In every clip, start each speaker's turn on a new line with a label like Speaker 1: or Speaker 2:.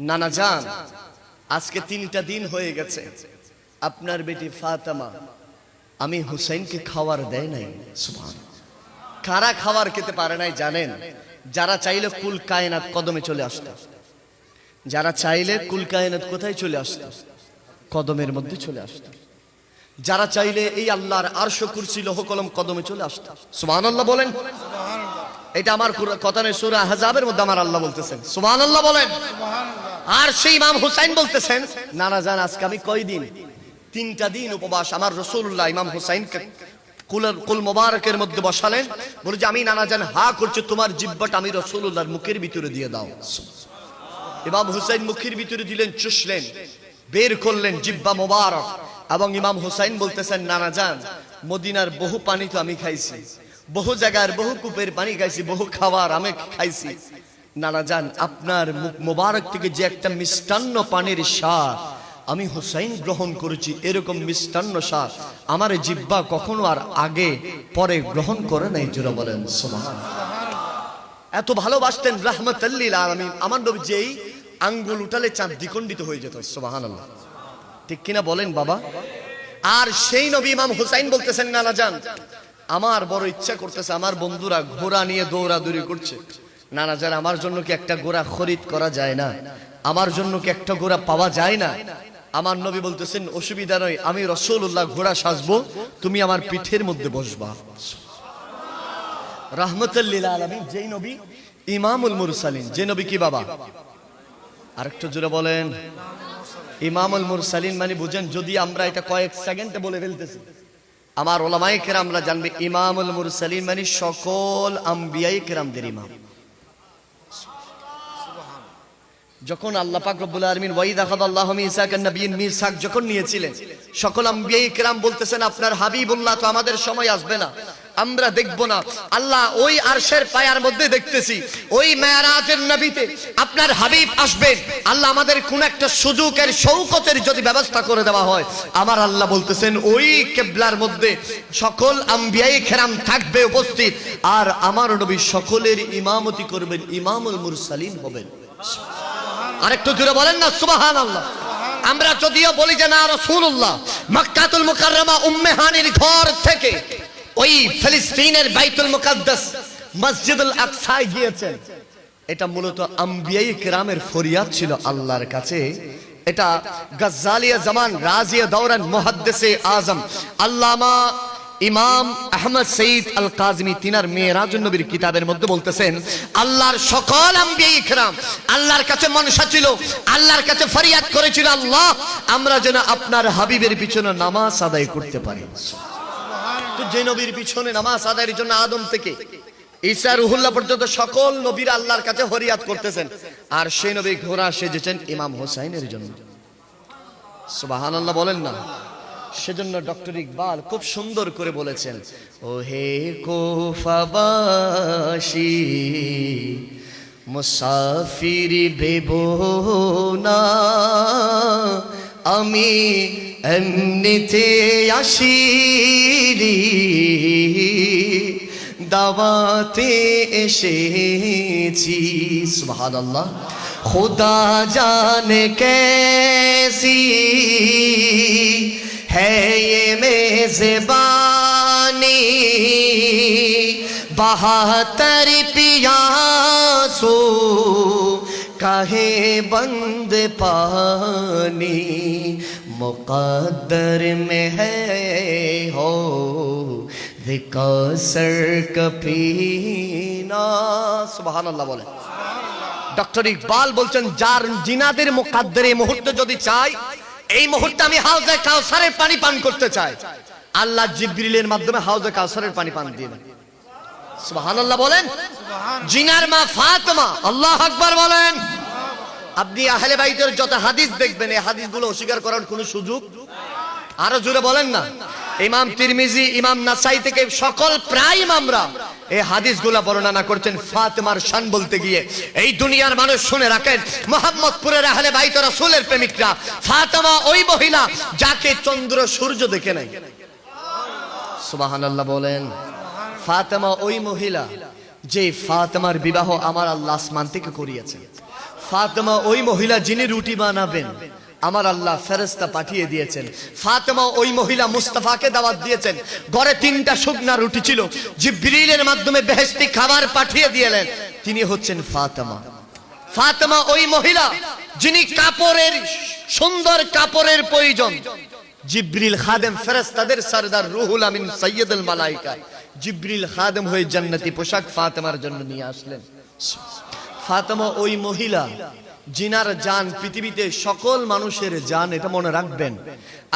Speaker 1: নানা জান, আজকে 3টা দিন হয়ে গেছে আপনার বেটি ফাতেমা আমি হুসাইনকে খাবার দেয় নাই। সুবহানাল্লাহ। কারা খাবার খেতে পারে নাই জানেন? যারা চাইলে কুল কায়নাত কদমে চলে আসত। যারা চাইলে কুল কায়নাত কোথায় চলে আসত? কদমের মধ্যে চলে আসত। যারা চাইলে এই আল্লাহর আরশ কুরসি লৌহ কলম কদমে চলে আসত। সুবহানাল্লাহ বলেন। এটা আমার কথা নয়, সূরা আহজাবের মধ্যে আমার আল্লাহ বলতেছেন। সুবহানাল্লাহ বলেন। আর সেই ইমাম হুসাইন বলতেছেন, নানা জান আজকে আমি কয়দিন? 3টা দিন উপবাস। আমার রাসূলুল্লাহ ইমাম হুসাইনকে কুল মোবারকের মধ্যে বসালেন, বলে যে আমি নানা জান হা করছি, তোমার জিহ্বাটা আমি রাসূলুল্লাহর মুখের ভিতরে দিয়ে দাও। ইমাম হুসাইন মুখের ভিতরে দিলেন, চুষলেন, বের করলেন জিহ্বা মোবারক। এবং ইমাম হুসাইন বলতেছেন, নানা জান মদিনার বহু পানি তো আমি খাইছি, বহু জায়গার বহু কূপের পানি খাইছি, বহু খাবার আমি খাইছি। নানা জান আপনার মুখ মোবারক থেকে যে একটা মিষ্টান্ন পানির স্বাদ আমি হুসাইন গ্রহণ করেছি, এরকম মিষ্টান্ন স্বাদ আমার জিহ্বা কখনো আর আগে পরে গ্রহণ করে নাই। জোরে বলেন সুবহানাল্লাহ। এত ভালোবাসতেন রাহমাতাল লিল আলামিন। আমার নবী যেই আঙ্গুল উঠালে চাঁদ দ্বিখণ্ডিত হয়ে যেত। সুবহানাল্লাহ, ঠিক কিনা বলেন বাবা? আর সেই নবী ইমাম হুসাইন বলতেছেন, নানা জান আমার বড় ইচ্ছা করতেছে, আমার বন্ধুরা ঘোড়া নিয়ে দৌড়াদৌড়ি করছে, নানা জান আমার জন্য কি একটা ঘোড়া খরিদ করা যায় না? আমার জন্য কি একটা ঘোড়া পাওয়া যায় না? আমার নবী বলতেছেন, অসুবিধা নয়, আমি রাসূলুল্লাহ ঘোড়া সাজবো, তুমি আমার পিঠের মধ্যে বসবা। রাহমাতুল লিল আলামিন যেই নবী ইমামুল মুরসালিন, যে নবী কি বাবা? আরেকটু জোরে বলেন। ইমামুল মুরসালিন মানে বুঝেন, যদি আমরা এটা কয়েক সেকেন্ডে বলে ফেলতেছি, আমার উলামায়ে কেরামরা জানবে ইমামুল মুরসালিন মানে সকল আম্বিয়ায়ে কেরামদের ইমাম। যখন আল্লাহ পাক রব্বুল আলামিন ওয়াইদা খাদাল্লাহু মিসাকান নাবিয়্যিন মিসাক যখন নিয়েছিলেন, সকল আম্বিয়ায়ে কেরাম বলতেছেন আপনার হাবিবুল্লাহ তো আমাদের সময় আসবে না, আমরা দেখব না। আল্লাহ ওই আরশের পায়ার মধ্যে দেখতেছি, ওই মেরাজের নবীতে আপনার হাবিব আসবেন। আল্লাহ আমাদের কোন একটা সুযোগের শৌকতের যদি ব্যবস্থা করে দেওয়া হয়, আমার আল্লাহ বলতেছেন ওই কিবলার মধ্যে সকল আম্বিয়ায়ে কেরাম থাকবে উপস্থিত, আর আমার নবী সকলের ইমামতি করবেন, ইমামুল মুরসালিন হবেন। আরেকটু জোরে বলেন না সুবহানাল্লাহ। আমরা যদিও বলি যে না রাসূলুল্লাহ মক্কাতুল মুকাররমা উম্মে হানির ঘর থেকে ওই ফিলিস্তিনের বাইতুল মুকাদ্দাস মসজিদুল আকসায় গিয়েছেন, এটা মূলত আম্বিয়ায়ে কেরামের ফরিয়াদ ছিল আল্লাহর কাছে। এটা গাজ্জালিয়া জামান রাজিয়া দৌরান মুহাদ্দিসে আজম আল্লামা ইমাম আহমদ সঈদ আল কাজমি তিনার মেরাজুন নবীর কিতাবের মধ্যে বলতেছেন, আল্লাহর সকল আম্বিয়ায়ে কেরাম আল্লাহর কাছে মনসা ছিল, আল্লাহর কাছে ফরিয়াদ করেছিল, আল্লাহ আমরা যেন আপনার হাবিবের পিছনে নামাজ আদায় করতে পারি। তো যে নবীর পিছনে নামাজ আদায়ের জন্য আদম থেকে ঈসা রুহুল্লাহ পর্যন্ত সকল নবীরা আল্লাহর কাছে ফরিয়াদ করতেছেন, আর সেই নবী ঘোড়া সেজেছেন ইমাম হোসাইনের জন্য। সুবহানাল্লাহ বলেন না। সেজন্য ডক্টর ইকবাল খুব সুন্দর করে বলেছেন, ও হে কুফাবাসী মুসাফির ভেবো না, আমি এমনিতে আসিনি, দাওয়াতে এসেছি। সুবহানাল্লাহ। খুদা জানে कैसी है ये मेज़बानी, 72 पियासो काहे बंद पानी, मुक़द्दर में है हो कौसर कपीना। सुबहानाल्लाह বলে। ডক্টর ইকবাল বলছেন, যার জিনাদের মুকাদ্দার এই মুহূর্তে যদি চাই, এই মুহূর্তে আমি হাউজে কাউসারের পানি পান করতে চাই, আল্লাহ জিবরিলের মাধ্যমে হাউজে কাউসারের পানি পান দিবেন। সুবহানাল্লাহ বলেন। জিনার মা ফাতেমা, আল্লাহু আকবার বলেন। আপনি আহলে বাইতের যত হাদিস দেখবেন, এই হাদিসগুলো অস্বীকার করার কোনো সুযোগ, আরো জোরে বলেন না। ইমাম তিরমিজি, ইমাম নাসাই থেকে সকল প্রায় ইমামরা এই হাদিসগুলো বর্ণনা করছেন ফাতেমার শান বলতে গিয়ে। এই দুনিয়ার মানুষ শুনে রাখেন, মুহাম্মদপুরের আহলে বাইত রাসূলের প্রেমিকরা, ফাতেমা ওই মহিলা যাকে চন্দ্র সূর্য দেখে নাই। সুবহানাল্লাহ বলেন। ফাতেমা ওই মহিলা যে ফাতেমার বিবাহ আমার আল্লাহ আসমান থেকে করিয়েছেন। ফাতেমা ওই মহিলা যিনি রুটি বানাবেন, আমার আল্লাহ ফেরেশতা পাঠিয়ে দিয়েছেন। ফাতেমা ওই মহিলা মুস্তাফাকে দাওয়াত দিয়েছেন। ঘরে 3টা শুকনা রুটি ছিল, জিবরিলের মাধ্যমে বেহেশতি খাবার পাঠিয়ে দিলেন। তিনি হচ্ছেন ফাতেমা। ফাতেমা ওই মহিলা যিনি কাপড়ের, সুন্দর কাপড়ের প্রয়োজন, জিবরিল খাদেম, ফেরেশতাদের সরদার, রুহুল আমিন, সাইয়্যিদুল মালায়েকা, জিবরিল খাদেম হয়ে জান্নাতি পোশাক ফাতেমার জন্য নিয়ে আসলেন। ফাতেমা ওই মহিলা জিনার জান পৃথিবীতে সকল মানুষের জান, এটা মনে রাখবেন।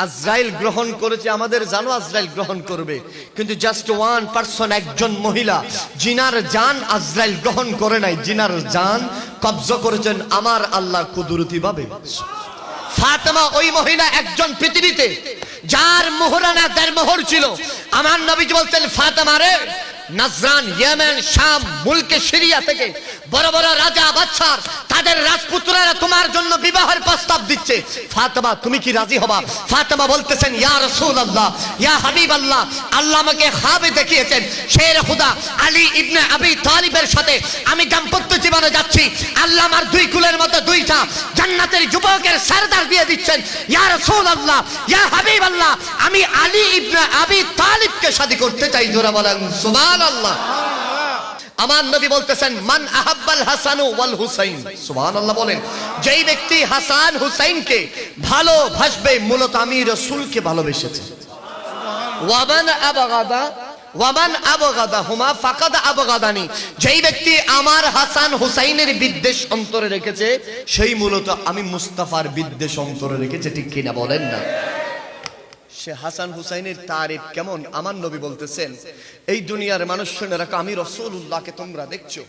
Speaker 1: আজরাইল গ্রহণ করেছে, আমাদের জানও আজরাইল গ্রহণ করবে, কিন্তু জাস্ট ওয়ান পারসন, একজন মহিলা জিনার জান আজরাইল গ্রহণ করে নাই। জিনার জান কবজা করেছেন আমার আল্লাহ কুদরতি ভাবে। ফাতেমা ওই মহিলা একজন পৃথিবীতে যার মোহরানা 1.5 মোহর ছিল। আমার নবী বলতেন, ফাতেমা রে, নাজরান, ইয়েমেন, শাম, মুলকে সিরিয়া থেকে বড় বড় রাজা বাদশার তাদের রাজপুত্ররা তোমার জন্য বিবাহের প্রস্তাব দিচ্ছে, ফাতেমা তুমি কি রাজি হবা? ফাতেমা বলতেছেন, ইয়া রাসূলুল্লাহ, ইয়া হাবিবাল্লাহ, আল্লাহ আমাকে খাবে দেখিয়েছেন, শের খুদা আলী ইবনে আবি তালিবের সাথে আমি দাম্পত্য জীবনে যাচ্ছি। আল্লাহ আমার 2 কুলের মতো 2টা জান্নাতের যুবকের সরদার দিয়ে দিচ্ছেন। ইয়া রাসূলুল্লাহ, ইয়া হাবিবাল্লাহ, আমি আলী ইবনে আবি তালিবকে শাদী করতে চাই। জোরে বলেন সুবহানাল্লাহ। আমার নবী বলতেছেন, মান আহাব্বাল হাসান ওয়াল হুসাইন, সুবহানাল্লাহ বলেন, যেই ব্যক্তি হাসান হুসাইনকে ভালোবাসবে মূলত আমি রাসূলকে ভালোবেসেছে। ওয়ামান আবগাদাহুমা ফাকাদ আবগাদানি, যেই ব্যক্তি আমার হাসান হুসাইনের বিদ্বেষ অন্তরে রেখেছে সেই মূলত আমি মুস্তাফার বিদ্বেষ অন্তরে রেখেছে। ঠিক কিনা বলেন না? সে হাসান হুসাইনের তারিফ কেমন? আমার নবী বলতেছেন, এই দুনিয়ার মানুষ শুনে রাখো, আমি রাসূলুল্লাহকে তোমরা দেখছো,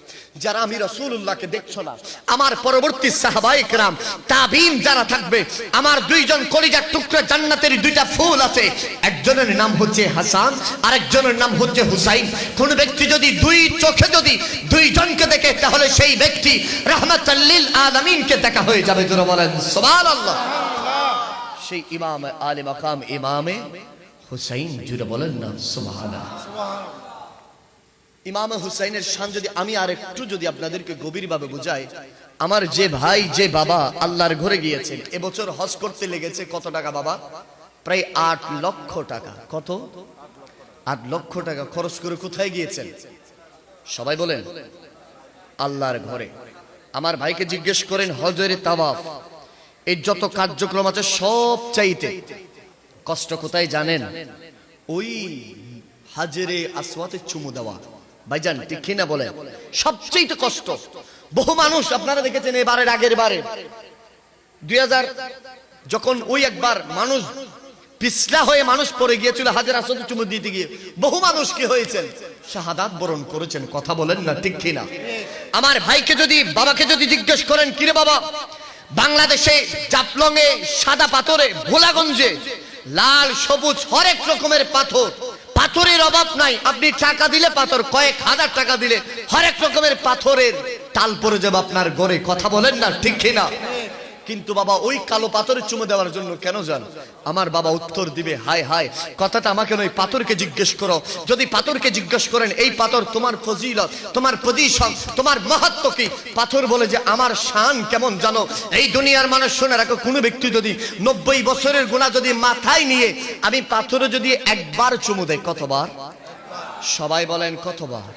Speaker 1: যারা আমি রাসূলুল্লাহকে দেখছো না, আমার পরবর্তী সাহাবায়ে কেরাম, তাবিঈন যারা থাকবে, আমার 2 জন কলিজার টুকরা জান্নাতের 2টা ফুল আছে, একজনের নাম হচ্ছে হাসান, আরেকজনের নাম হচ্ছে হুসাইন। কোন ব্যক্তি যদি 2 চোখে যদি 2 জনকে দেখে, তাহলে সেই ব্যক্তি রাহমাতাল লিল আলামিনকে দেখা হয়ে যাবে। জোরে বলেন সুবহানাল্লাহ। সেই ইমাম আলে মাকাম ইমামে হুসাইন, জুড়ে বলেন না সুবহানাল্লাহ। ইমামে হুসাইনের শান যদি আমি আরেকটু যদি আপনাদেরকে গভীরভাবে বুঝাই, আমার যে ভাই, যে বাবা আল্লাহর ঘরে গিয়েছেন, এবছর হজ করতে লেগেছে কত টাকা বাবা? প্রায় 8 লক্ষ টাকা। কত? 8 লক্ষ টাকা খরচ করে কোথায় গিয়েছেন? সবাই বলেন, আল্লাহর ঘরে। আমার ভাইকে জিজ্ঞেস করেন, হজরে তাওয়াফ, এই যত কার্যক্রম আছে সব চাইতে কষ্ট কোথায় জানেন? ওই হাজরে আসওয়াতে চুমু দেওয়া। ভাইজান ঠিক কিনা বলেন? সবচেয়ে কষ্ট। বহু মানুষ আপনারা দেখেছেন, এবারের আগের বারে 2000 যখন ওই একবার মানুষ পিছলা হয়ে মানুষ পড়ে গিয়েছিল হাজরে আসওয়াতে চুমু দিতে গিয়ে, বহু মানুষ কি হয়েছেন? শাহাদাত বরণ করেছেন। কথা বলেন না ঠিক কিনা? আমার ভাইকে যদি, বাবাকে যদি জিজ্ঞেস করেন, কিরে বাবা, বাংলাদেশে জাফলংয়ে সাদা পাথরে, ভোলাগঞ্জে লাল সবুজ হরেক রকমের পাথর, পাথরের অভাব নাই। আপনি টাকা দিলে পাথর, কয়েক হাজার টাকা দিলে হরেক রকমের পাথরের টাল পড়ে যাবে আপনার ঘরে। কথা বলেন না ঠিক কিনা? কিন্তু বাবা ওই কালো পাথরে চুমু দেওয়ার জন্য কেন যান? আমার বাবা উত্তর দিবে, হায় হায়, কথাটা আমাকে নয়, পাথরকে জিজ্ঞেস করো। যদি পাথরকে জিজ্ঞেস করেন, এই পাথর তোমার ফজিলত, তোমার পজিশন, তোমার মাহাত্ম্য কি? পাথর বলে যে আমার শান কেমন জানো? এই দুনিয়ার মানুষ শুনে রাখো, কোনো ব্যক্তি যদি 90 বছরের গুনাহ যদি মাথায় নিয়ে আমি পাথরে যদি একবার চুমু দেয়, কতবার? সবাই বলেন কতবার?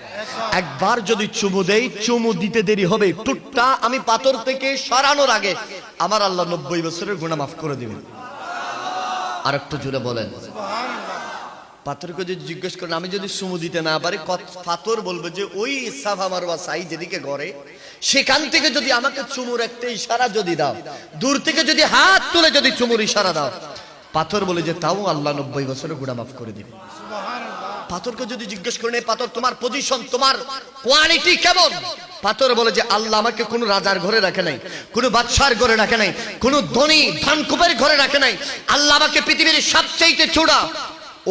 Speaker 1: একবার যদি চুমু দেই, চুমু দিতে দেরি হবে, টুকটা আমি পাথর থেকে সরানোর আগে আমার আল্লাহ 90 বছরের গুনাহ মাফ করে দিবেন। আর একটু জোরে বলেন পাথরকে যদি জিজ্ঞেস করেন, আমি যদি চুমু দিতে না পারি, পাথর বলবে যে ওই সাফা মারওয়া সাই যেদিকে গড়ে, সেখান থেকে যদি আমাকে চুমুর একটা ইশারা যদি দাও, দূর থেকে যদি হাত তুলে যদি চুমুর ইশারা দাও, পাথর বলে যে তাও আল্লাহ 90 বছরের গুনাহ মাফ করে দিবে। পাথরকে যদি জিজ্ঞেস করেন, এই পাথর তোমার পজিশন, তোমার কোয়ালিটি কেমন? পাথর বলে যে আল্লাহ আমাকে কোনো রাজার ঘরে রাখে নাই, কোনো বাদশার ঘরে রাখে নাই, কোনো ধনী ধানকুবের ঘরে রাখে নাই। আল্লাহ আমাকে পৃথিবীর সবচেয়ে চূড়া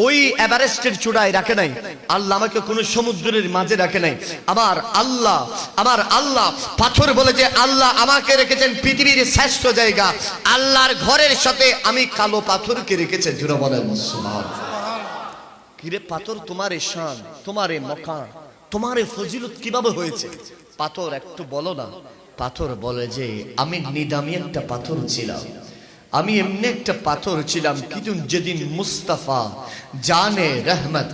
Speaker 1: ওই এভারেস্টের চূড়ায় রাখে নাই। আল্লাহ আমাকে কোনো সমুদ্রের মাঝে রাখে নাই। আমার আল্লাহ পাথর বলে যে আল্লাহ আমাকে রেখেছেন পৃথিবীর শ্রেষ্ঠ জায়গা, আল্লাহর ঘরের সাথে আমি কালো পাথরকে রেখেছেন। জোরে বলেন সুবহানাল্লাহ। কিরে পাথর, তোমার এই শান, তোমার এই মকান, তোমার এই ফজিলত কিভাবে হয়েছে? পাথর একটু বলো না। পাথর বলে যে আমি নিদামি একটা পাথর ছিলাম, আমি এমনি একটা পাথর ছিলাম, কিন্তু যেদিন মুস্তাফা জানে রহমত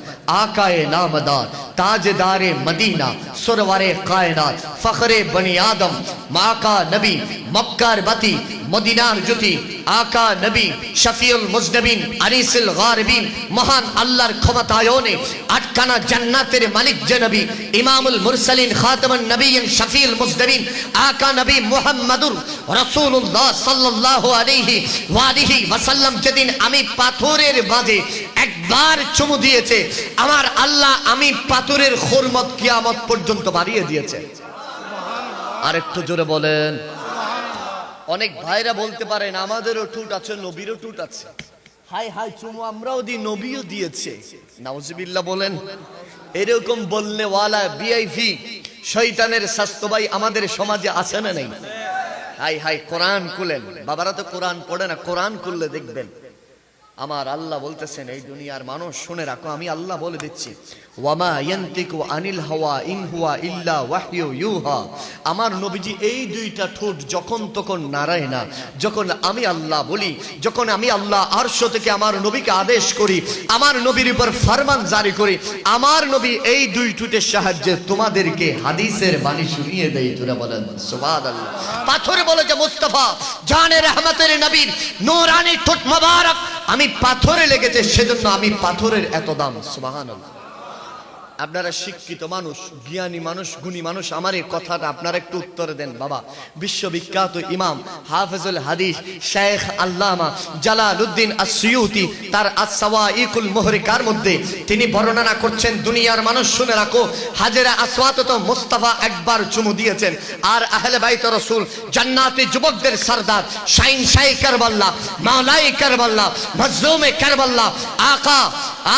Speaker 1: আকায়ে নামদার তাজদারে মদিনা সুরওয়ারে কায়নাত ফখরে বনি আদম মাকা নবী মক্কার বাতি মদিনার জ্যোতি আকা নবী শফিউল মুজনবিন আনিসুল গারিবিন মহান আল্লাহর ক্ষমতায়নে আটখানা জান্নাতের মালিক যে নবী ইমামুল মুরসালিন খাতামুন নবিয়্যিন শফিউল মুজনবিন আকা নবী মুহাম্মদুর রাসূলুল্লাহ সাল্লাল্লাহু আলাইহি ওয়া আলিহি ওয়াসাল্লাম যেদিন আমি পাথরের মাঝে একবার চুমু দিয়েছে, আমার আল্লাহ আমি পাথরের হুরমত কিয়ামত পর্যন্ত বাড়িয়ে দিয়েছে। আরেকটু জোরে বলেন। অনেক ভাইরা বলতে পারেন আমাদেরও টুট আছে, নবীরও টুট আছে। হাই হাই চুমু আমরাও দিই, নবীও দিয়েছে। নাউজুবিল্লাহ বলেন। এরকম বললে ওয়ালা ভিআইপি শয়তানের স্বাস্থ্য ভাই আমাদের সমাজে আছে না নেই? হাই হাই কোরআন খুলেন, বাবারা তো কোরআন পড়ে না, কোরআন খুললে দেখবেন আমার আল্লাহ বলতেছেন এই দুনিয়ার মানুষ শুনে রাখো, আমি আল্লাহ বলে দিচ্ছি ওয়ামা ইয়ান্তিকু আনিল হাওয়া ইন হুয়া ইল্লা ওয়াহয়ু ইউহা। আমার নবীজি এই দুইটা ঠোঁট যখন তখন নাড়ায় না, যখন আমি আল্লাহ বলি, যখন আমি আল্লাহ আরশ থেকে আমার নবীকে আদেশ করি, আমার নবীর উপর ফরমান জারি করি, আমার নবী এই দুই ঠোঁটের সাহায্যে তোমাদেরকে হাদিসের বাণী শুনিয়ে দেয়। তোরা বলেন সুবহানাল্লাহ। পাথর বলে যে মুস্তাফা জানে রহমতের নবীর নূরানি ঠোঁট মোবারক আমি পাথরে লেগেছে, সেজন্য আমি পাথরের এত দাম। সুবহানাল্লাহ। আপনারা শিক্ষিত মানুষ, জ্ঞানী মানুষ, গুণী মানুষ, আমার এই কথাটা আপনারা একটু উত্তর দেন। বাবা বিশ্ববিখ্যাত ইমাম হাফেজুল হাদিস শেখ আল্লামা জালালউদ্দিন আস-সুয়ুতি তার আস-সাওয়াইকুল মুহরিকার মধ্যে তিনি বর্ণনা করছেন, দুনিয়ার মানুষ শুনে রাখো, হাজেরা আসওয়াত তো মুস্তাফা একবার চুমু দিয়েছেন, আর আহলে বাইত রাসূল জান্নাতি যুবকদের সরদার শাইন শাহ কারবাল্লাহ মাওলাই কারবাল্লাহ মজলুমে কারবাল্লাহ আকা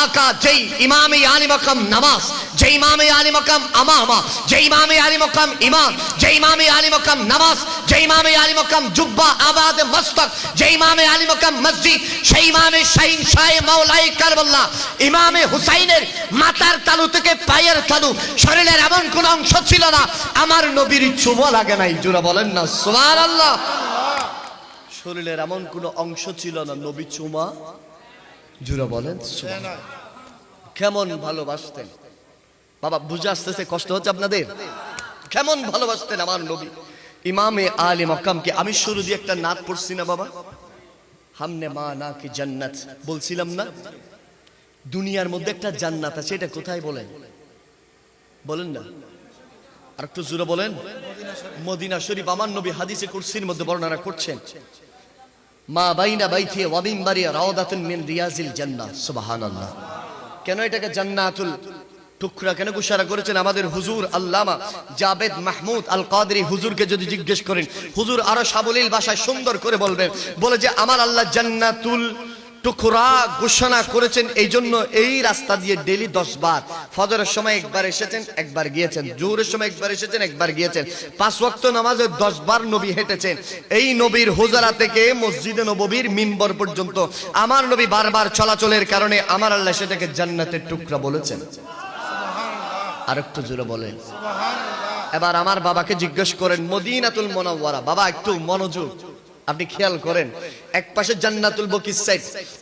Speaker 1: আকা যেই ইমামে আলী মাকাম নামাজ, যে ইমামে আলী মাকাম আমামা, যে ইমামে আলী মাকাম ইমাম, যে ইমামে আলী মাকাম নামাজ, যে ইমামে আলী মাকাম জুব্বা আবাদ মস্তক, যে ইমামে আলী মাকাম মসজিদ, সেই ইমামে শাইন শাহ মাওলাই কারবাল্লাহ ইমামে হুসাইনের মাথার তালু থেকে পায়ের তালু শরীরের এমন কোন অংশ ছিল না আমার নবীর চুমো লাগে নাই। জোরে বলেন না সুবহানাল্লাহ। শরীরের এমন কোন অংশ ছিল না নবী চুমা, জোরে বলেন সুবহানাল্লাহ। কেমন ভালোবাসতেন বাবা, বুঝে আসতেছে, কষ্ট হচ্ছে আপনাদের? কেমন ভালোবাসতেন আমার নবী ইমামে আলী মকামকে। আমি শুরু দিয়ে একটা নাত পড়ছি না বাবা, হামনে মা না কি জান্নাত বলছিলাম না? দুনিয়ার মধ্যে একটা জান্নাত আছে, এটা কোথায় বলেন? বলেন না, আর একটু জোরে বলেন। মদিনা শরীফ। আমার নবী হাদিসে কুরসির মধ্যে বর্ণনা করছেন, মা বাইনা বাইতি ওয়া মিনবারি রাওদাতুন মিন রিয়াজিল জান্নাহ। সুবহানাল্লাহ। কেন এটাকে জান্নাতুল টুকরা কেন ঘোষণা করেছেন? আমাদের হুজুর আল্লামা জাবেদ মাহমুদ আল কাদরি হুজুরকে যদি জিজ্ঞেস করেন, হুজুর আরো সাবলীল ভাষায় সুন্দর করে বলবেন, বলে যে আমার আল্লাহ জান্নাতুল টুকরা ঘোষণা করেছেন এই জন্য এই রাস্তা দিয়ে ডেইলি 10 বার, ফজরের সময় একবার এসেছেন একবার গিয়েছেন, জোহরের সময় একবার এসেছেন একবার গিয়েছেন, 5 ওয়াক্ত নামাজে 10 বার নবী হেঁটেছেন। এই নবীর হুজরা থেকে মসজিদে নববীর মিম্বর পর্যন্ত আমার নবী বারবার চলাচলের কারণে আমার আল্লাহ সেটাকে জান্নাতের টুকরা বলেছেন। আর একটু জোরে বলেন সুবহানাল্লাহ। এবার আমার বাবাকে জিজ্ঞেস করেন মদিনাতুল মুনাওয়ারা, বাবা একটু মনোযোগ, আপনি খেয়াল করেন, এক পাশে জান্নাতুল বকিস সাইড,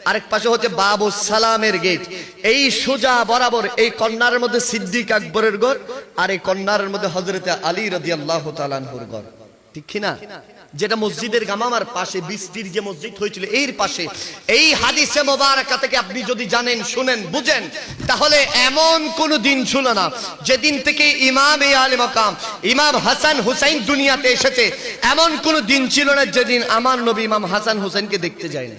Speaker 1: আরেক পাশে হচ্ছে বাবুস সালামের গেট। এই সোজা বরাবর এই কর্নারের মধ্যে সিদ্দিক আকবরের ঘর, আর এই কর্নারের মধ্যে হযরতে আলী রাদিয়াল্লাহু তাআলা আনহুর ঘর, ঠিক কি না? যেটা মসজিদের গামামার পাশে বৃষ্টির যে মসজিদ হয়েছিল এর পাশে। এই হাদিসে মোবারকা থেকে আপনি যদি জানেন, শুনেন, বুঝেন, তাহলে এমন কোন দিন ছিল না যেদিন থেকে ইমামে আলী মাকাম ইমাম হাসান হুসাইন দুনিয়াতে এসেছে, এমন কোন দিন ছিল না যেদিন আমার নবী ইমাম হাসান হুসাইনকে দেখতে যায়নি।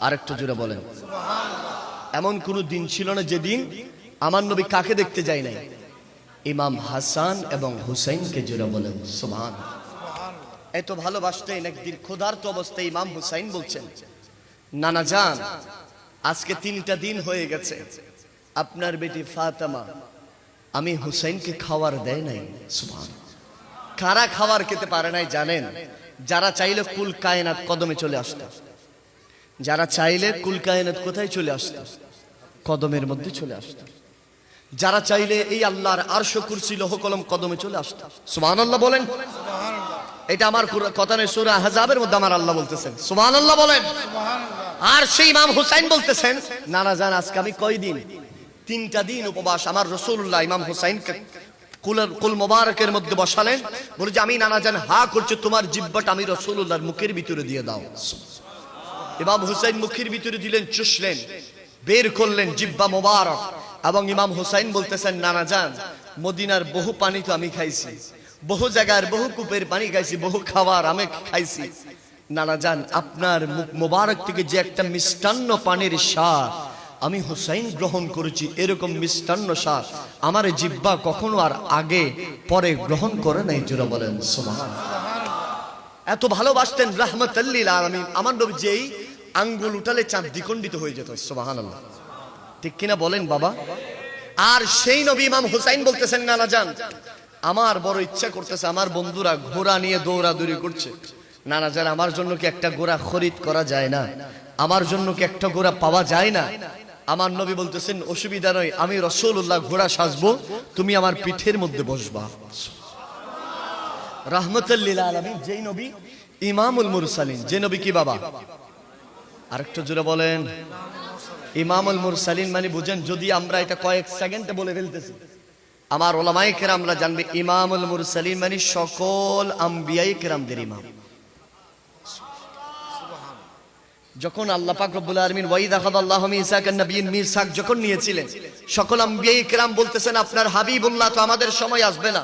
Speaker 1: আরেকটু জোরে বলেন সুবহানাল্লাহ। এমন কোন দিন ছিল না যেদিন আমার নবী কাকে দেখতে যায় নাই? ইমাম হাসান এবং হুসাইনকে। জোরে বলেন সুবহানাল্লাহ। এত ভালোবাসতেন, একদিন ক্ষুধার্ত অবস্থায় ইমাম হুসাইন বলছেন, নানা জান আজকে 3টা দিন হয়ে গেছে আপনার বেটি ফাতেমা আমি হুসাইনকে খাবার দেয় নাই। সুবহানাল্লাহ। কারা খাবার খেতে পারে নাই জানেন? যারা চাইলে কুল কায়নাত কদমে চলে আসতো, যারা চাইলে কুল কায়নাত কোথায় চলে আসতো? কদমের মধ্যে চলে আসতো। যারা চাইলে এই আল্লাহর আরশ কুরসি লৌহ কলম কদমে চলে আসতো। সুবহানাল্লাহ বলেন। এটা আমার কথা নয়, সূরা আহজাবের মধ্যে আমার আল্লাহ বলতেছেন। সুবহানাল্লাহ বলেন। আর সেই ইমাম হুসাইন বলতেছেন, নানা জান আজকে আমি কয়দিন, 3টা দিন উপবাস। আমার রাসূলুল্লাহ ইমাম হুসাইনকে কুল মোবারকের মধ্যে বসালেন, বলে যে আমি নানা জান হা করছে, তোমার জিহ্বাটা আমি রাসূলুল্লাহর মুখের ভিতরে দিয়ে দাও। ইমাম হুসাইন মুখের ভিতরে দিলেন, চুষলেন, বের করলেন জিহ্বা মোবারক। এবং ইমাম হুসাইন বলতেছেন, নানা জান মদিনার বহু পানি তো আমি খাইছি, বহু জায়গার বহু কূপের পানি খাইছি, বহু খাবার আমি খাইছি, নানা জান আপনার মুখ মোবারক থেকে যে একটা মিষ্টান্ন পানির স্বাদ আমি হুসাইন গ্রহণ করেছি, এরকম মিষ্টান্ন স্বাদ আমার জিহ্বা কখনো আর আগে পরে গ্রহণ করে নাই। জোরে বলেন সুবহানাল্লাহ। এত ভালোবাসতেন রাহমাতাল লিল আলামিন। আমার নবী যেই আঙ্গুল উঠালে চাঁদ দ্বিখণ্ডিত হয়ে যেত। সুবহানাল্লাহ, ঠিক কিনা বলেন বাবা? আর সেই নবী ইমাম হুসাইন বলতেছেন, নানা জান আমার বড় ইচ্ছা করতেছে, আমার বন্ধুরা ঘোড়া নিয়ে দৌড়াদৌড়ি করছে, নানা জান আমার জন্য কি একটা ঘোড়া খরিদ করা যায় না? আমার জন্য কি একটা ঘোড়া পাওয়া যায় না? আমার নবী বলতেছেন, অসুবিধা নয়, আমি রাসূলুল্লাহ ঘোড়া সাজবো, তুমি আমার পিঠের মধ্যে বসবা। রাহমাতুল লিল আলামিন, যেই নবী ইমামুল মুরসালিন, যে নবী কি বাবা? আরেকটু জোরে বলেন। ইমামুল মুরসালিন মানে বুঝেন, যদি আমরা এটা কয়েক সেকেন্ডে বলে ফেলতেছি, আমার উলামায়ে কেরামরা জানবে ইমামুল মুরসালিন মানে সকল আম্বিয়ায়ে কেরামদের ইমাম। যখন আল্লাহ পাক রব্বুল আলামিন ওয়াইদা খাদাল্লাহু মিসাকান নাবিয়্যিন মিসাক যখন নিয়েছিলেন, সকল আম্বিয়ায়ে কেরাম বলতেছেন আপনার হাবিবুল্লাহ তো আমাদের সময় আসবে না,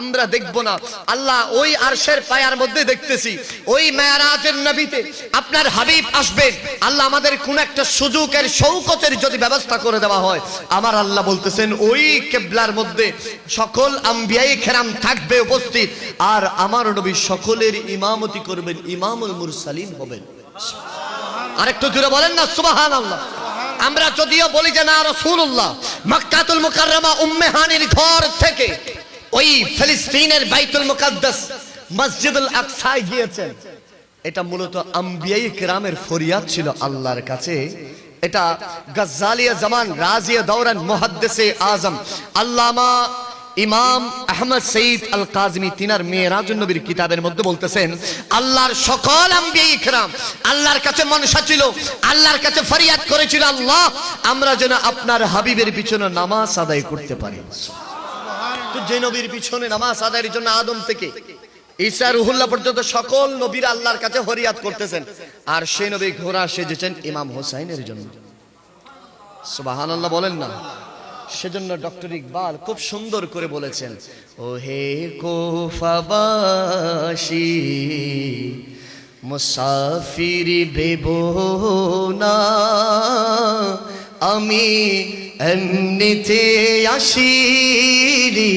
Speaker 1: আমরা দেখব না। আল্লাহ ওই আরশের পায়ার মধ্যে দেখতেছি, ওই মেরাজের নবীতে আপনার হাবিব আসবেন। আল্লাহ আমাদের কোন একটা সুযোগের শৌকতের যদি ব্যবস্থা করে দেওয়া হয়, আমার আল্লাহ বলতেছেন ওই কিবলার মধ্যে সকল আম্বিয়ায়ে কেরাম থাকবে উপস্থিত, আর আমার নবী সকলের ইমামতি করবেন, ইমামুল মুরসালিন হবেন। আরেকটু জোরে বলেন না সুবহানাল্লাহ। আমরা যদিও বলি যে না রাসূলুল্লাহ মক্কাতুল মুকাররমা উম্মে হানির ঘর থেকে ওই ফিলিস্তিনের বাইতুল মুকাদ্দাস মসজিদুল আকসায় গিয়েছেন, এটা মূলত আম্বিয়ায়ে কেরামের ফরিয়াদ ছিল আল্লাহর কাছে। এটা গজ্জালিয়া জামান রাজিয়া দৌরান মুহাদ্দিসে আজম আল্লামা ইমাম আহমদ সঈদ আল কাজমি তিনার মেরাজুন নবীর কিতাবের মধ্যে বলতেছেন, আল্লাহর সকল আম্বিয়ায়ে কেরাম আল্লাহর কাছে মনসা ছিল, আল্লাহর কাছে ফরিয়াদ করেছিল, আল্লাহ আমরা যেন আপনার হাবিবের পিছনে নামাজ আদায় করতে পারি। তো যে নবীর পিছনে নামাজ আদায়ের জন্য আদম থেকে ঈসা রুহুল্লাহ পর্যন্ত সকল নবীরা আল্লাহর কাছে ফরিয়াদ করতেছেন, আর সেই নবী ঘোড়া সেজেছেন ইমাম হোসাইনের জন্য। সুবহানাল্লাহ বলেন না। সেজন্য ডক্টর ইকবাল খুব সুন্দর করে বলেছেন, ও হে কুফাবাসী মুসাফির ভেবো না, আমি এমনিতে আসিনি,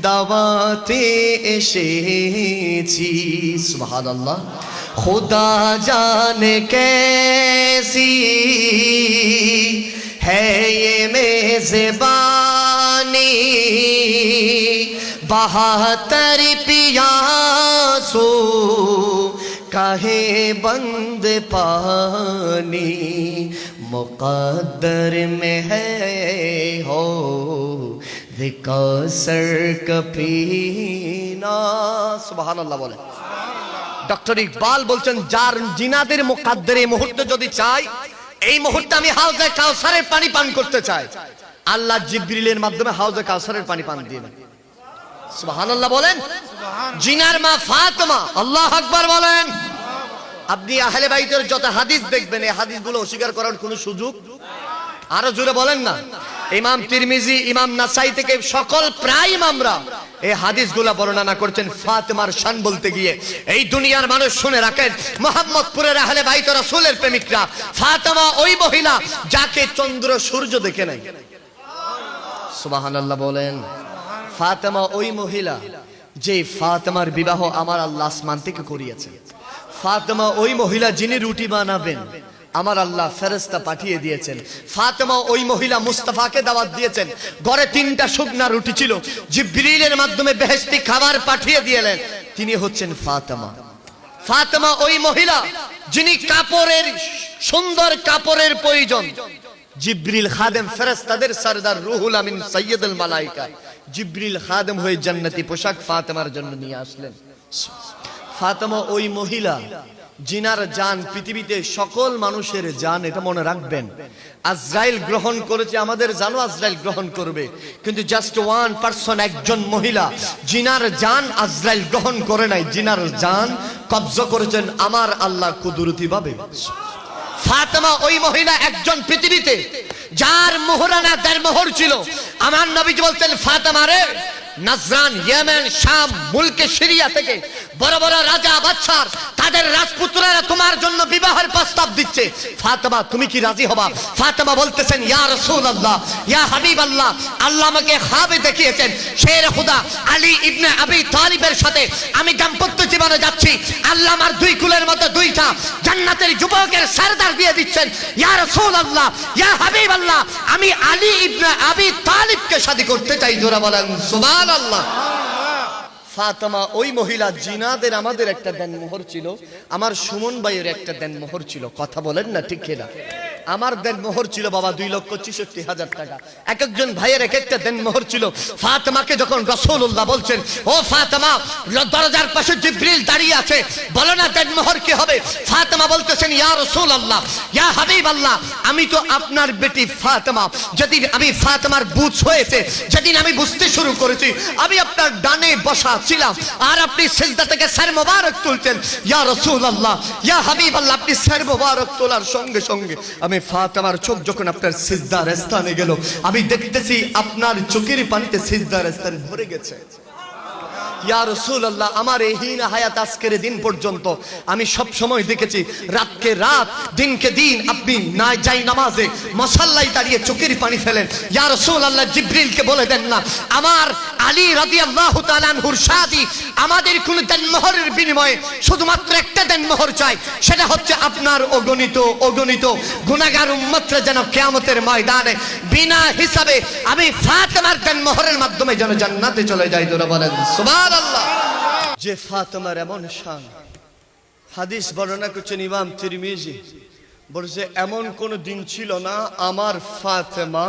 Speaker 1: দাওয়াতে এসেছি। সুবহানাল্লাহ। खुदा जाने कैसी है ये मेज़बानी, 72 पियासो काहे बंद पानी, मुक़द्दर में है हो विकासर कपीना। सुबहानाल्लाह बोले। ডক্টর ইকবাল বলছেন, যার জিনাদের মুকাদ্দারে এই মুহূর্তে যদি চাই, এই মুহূর্তে আমি হাউজে কাউসারের পানি পান করতে চাই, আল্লাহ জিবরিলের মাধ্যমে হাউজে কাউসারের পানি পান দিবেন। সুবহানাল্লাহ বলেন। জিনার মা ফাতেমা, আল্লাহু আকবার বলেন। আপনি আহলে বাইতের যত হাদিস দেখবেন, এই হাদিসগুলো অস্বীকার করার কোনো সুযোগ, আরো জোরে বলেন না। ইমাম তিরমিজি, ইমাম নাসাই থেকে সকল প্রায় ইমামরা এই হাদিসগুলো বর্ণনা করছেন ফাতেমার শান বলতে গিয়ে। এই দুনিয়ার মানুষ শুনে রাখেন, মুহাম্মদপুরের আহলে বাইত রাসূলের প্রেমিকরা, ফাতেমা ওই মহিলা যাকে চন্দ্র সূর্য দেখে নাই। সুবহানাল্লাহ বলেন। ফাতেমা ওই মহিলা যে ফাতেমার বিবাহ আমার আল্লাহ আসমান থেকে করিয়েছেন। ফাতেমা ওই মহিলা যিনি রুটি বানাবেন আমার আল্লাহ ফেরেশতা পাঠিয়ে দিয়েছেন। ফাতেমা ওই মহিলা মুস্তাফাকে দাওয়াত দিয়েছেন, ঘরে 3টা শুকনা রুটি ছিল, জিবরিলের মাধ্যমে বেহেশতি খাবার পাঠিয়ে দিলেন, তিনি হচ্ছেন ফাতেমা। ফাতেমা ওই মহিলা যিনি কাপড়ের, সুন্দর কাপড়ের প্রয়োজন, জিবরিল খাদেম ফেরেশতাদের সরদার রুহুল আমিন সাইয়্যিদুল মালায়েকা জিবরিল খাদেম হয়ে জান্নাতি পোশাক ফাতেমার জন্য নিয়ে আসলেন। ফাতেমা ওই মহিলা জিনার জান পৃথিবীতে সকল মানুষের জান, এটা মনে রাখবেন। আজরাইল গ্রহণ করেছে, আমাদের জানও আজরাইল গ্রহণ করবে, কিন্তু জাস্ট ওয়ান পারসন, একজন মহিলা জিনার জান আজরাইল গ্রহণ করে নাই, জিনার জান কবজা করেছেন আমার আল্লাহ কুদরতি ভাবে। ফাতেমা ওই মহিলা একজন পৃথিবীতে যার মোহরানা 1.5 মোহর ছিল। আমার নবীজি বলতেন, ফাতেমা রে, নাজরান, ইয়েমেন, শাম, মুলকে সিরিয়া থেকে বড় বড় রাজা বাদশার তাদের রাজপুত্ররা তোমার জন্য বিবাহের প্রস্তাব দিচ্ছে, ফাতেমা তুমি কি রাজি হবা? ফাতেমা বলতেছেন, ইয়া রাসূলুল্লাহ, ইয়া হাবিবাল্লাহ, আল্লাহ আমাকে খাবে দেখিয়েছেন, শের খুদা আলী ইবনে আবি তালিবের সাথে আমি দাম্পত্য জীবনে যাচ্ছি, আল্লাহ আমার 2 কুলের মধ্যে 2টা জান্নাতের যুবকের সরদার দিয়ে দিচ্ছেন, ইয়া রাসূলুল্লাহ, ইয়া হাবিবাল্লাহ, আমি আলী ইবনে আবি তালিবকে শাদী করতে চাই। জোরে বলেন সুবহানাল্লাহ। ফাতেমা ওই মহিলা, জিনাদের আমাদের একটা দেনমোহর ছিল, আমার সুমন ভাইয়ের একটা দেনমোহর ছিল, কথা বলেন না ঠিক কিনা? আমার দেনমোহর ছিল বাবা 2,64,000 টাকা, এক একজন ভাইয়ের এক একটা দেনমোহর ছিল। ফাতেমাকে যখন রাসূলুল্লাহ বলছেন, ও ফাতেমা, দরজার পাশে জিবরিল দাঁড়িয়ে আছে, বলো না দেনমোহর কি হবে? ফাতেমা বলতেছেন, ইয়া রাসূলুল্লাহ, ইয়া হাবিবাল্লাহ, আমি তো আপনার বেটি ফাতেমা, যেদিন আমি ফাতেমার বুঝ হয়েছে, যেদিন আমি বুঝতে শুরু করেছি, আমি আপনার ডানে বসা ছিলাম আর আপনি সিজদা থেকে সর মোবারক তুলতেন, ইয়া রাসূলুল্লাহ, ইয়া হাবিবাল্লাহ, আপনি সর মোবারক তোলার সঙ্গে সঙ্গে আমি ফাতেমার চোখ যখন আপনার সিজদার স্থানে গেল, আমি দেখতেছি আপনার চোখের পানিতে সিজদার স্থান ভরে গেছে। ইয়া রাসূলুল্লাহ, আমার এই হীন হায়াত আজকের দিন পর্যন্ত আমি সব সময় দেখেছি, রাতকে রাত দিনকে দিন আপনি না যাই নামাজে মুসাল্লায় দাঁড়িয়ে চোখের পানি ফেলেন। ইয়া রাসূলুল্লাহ, জিবরিলকে বলে দেন না আমার আলী রাদিয়াল্লাহু তাআলা আনহুর শাদী আমাদের কোন দেনমোহরের বিনিময়ে শুধুমাত্র একটা দেনমোহর চাই, সেটা হচ্ছে আপনার অগণিত গুনাহগার উম্মতরা যেন কিয়ামতের ময়দানে বিনা হিসাবে আমি ফাতেমার দেনমোহরের মাধ্যমে যেন জান্নাতে চলে যাই। জোরে বলেন সুবহানাল্লাহ। যে ফাতেমার এমন শান, হাদিস বর্ণনা করছেন ইমাম তিরমিজি, বলছে এমন কোন দিন ছিল না আমার ফাতেমা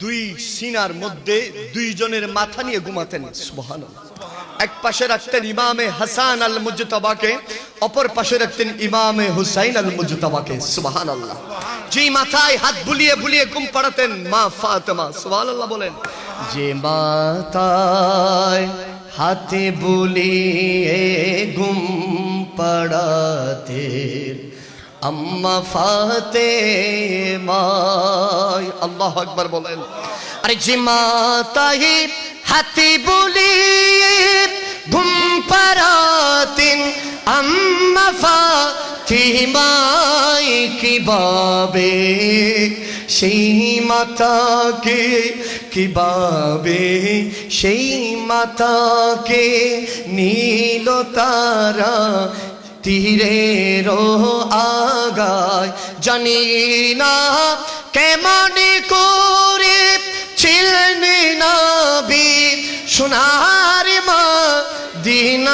Speaker 1: 2 সিনার মধ্যে 2 জনের মাথা নিয়ে ঘুমাতেন। সুবহানাল্লাহ। এক পাশে রাখতেন ইমামে হাসান আল মুজতাবাকে, অপর পাশে রাখতেন ইমামে হুসাইন আল মুজতাবাকে। সুবহানাল্লাহ। যে মাথায় হাত বুলিয়ে বুলিয়ে ঘুম পাড়াতেন মা ফাতেমা। সুবহানাল্লাহ বলেন। যে মাথায় হাতে বুলিয়ে ঘুম পাড়াতেন আম্মা ফাতেমা। আল্লাহু আকবার বলেন। আরে যে মাথায় হাতে বুলিয়ে ঘুম পাড়াতেন আম্মা ফাতেমা, কিভাবে সেই মাতাকে, কিভাবে সেই মাতাকে নীল তারা তীরের আগায়, জানি না কেমন করে ছিলেন নবী সোনার মদিনায়।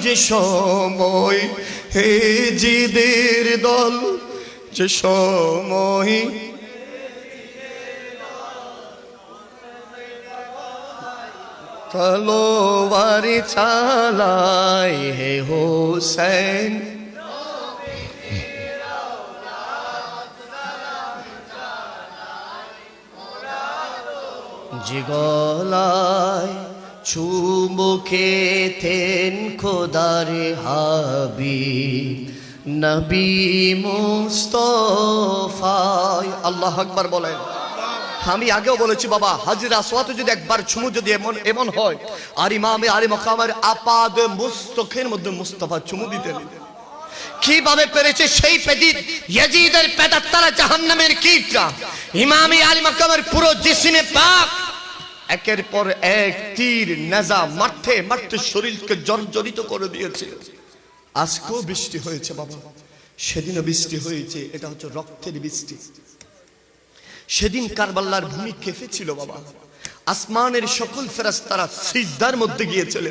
Speaker 1: যে সময় হে জিদের দল, যে সময় তলোয়ার চালায় হে হোসেন, যে গলায় চুম্বকে থেন খোদার হাবিব নবী মুস্তাফা। আল্লাহু আকবার বলেন। আমি আগেও বলেছি বাবা, হাজরা আসওয়াতে যদি একবার চুমু যদি এমন হয়, আর ইমামে আলী মাকামের আপাদ মুস্তখের মধ্যে মুস্তাফা চুমু দিতেন। কিভাবে পেরেছে সেই ইয়াজিদের পেদাত্তারা জাহান্নামের কীটরা ইমামে আলী মাকামের পুরো জিসিমে পাক একের পর এক তীর নেজা মারতে মারতে শরীরকে জর্জরিত করে দিয়েছে। আজকেও বৃষ্টি হয়েছে বাবা, সেদিনও বৃষ্টি হয়েছে, এটা হচ্ছে রক্তের বৃষ্টি। সেদিন কারবালার ভূমি কেঁপেছিল বাবা, আসমানের সকল ফেরেশতারা সিজদার মধ্যে গিয়েছিল,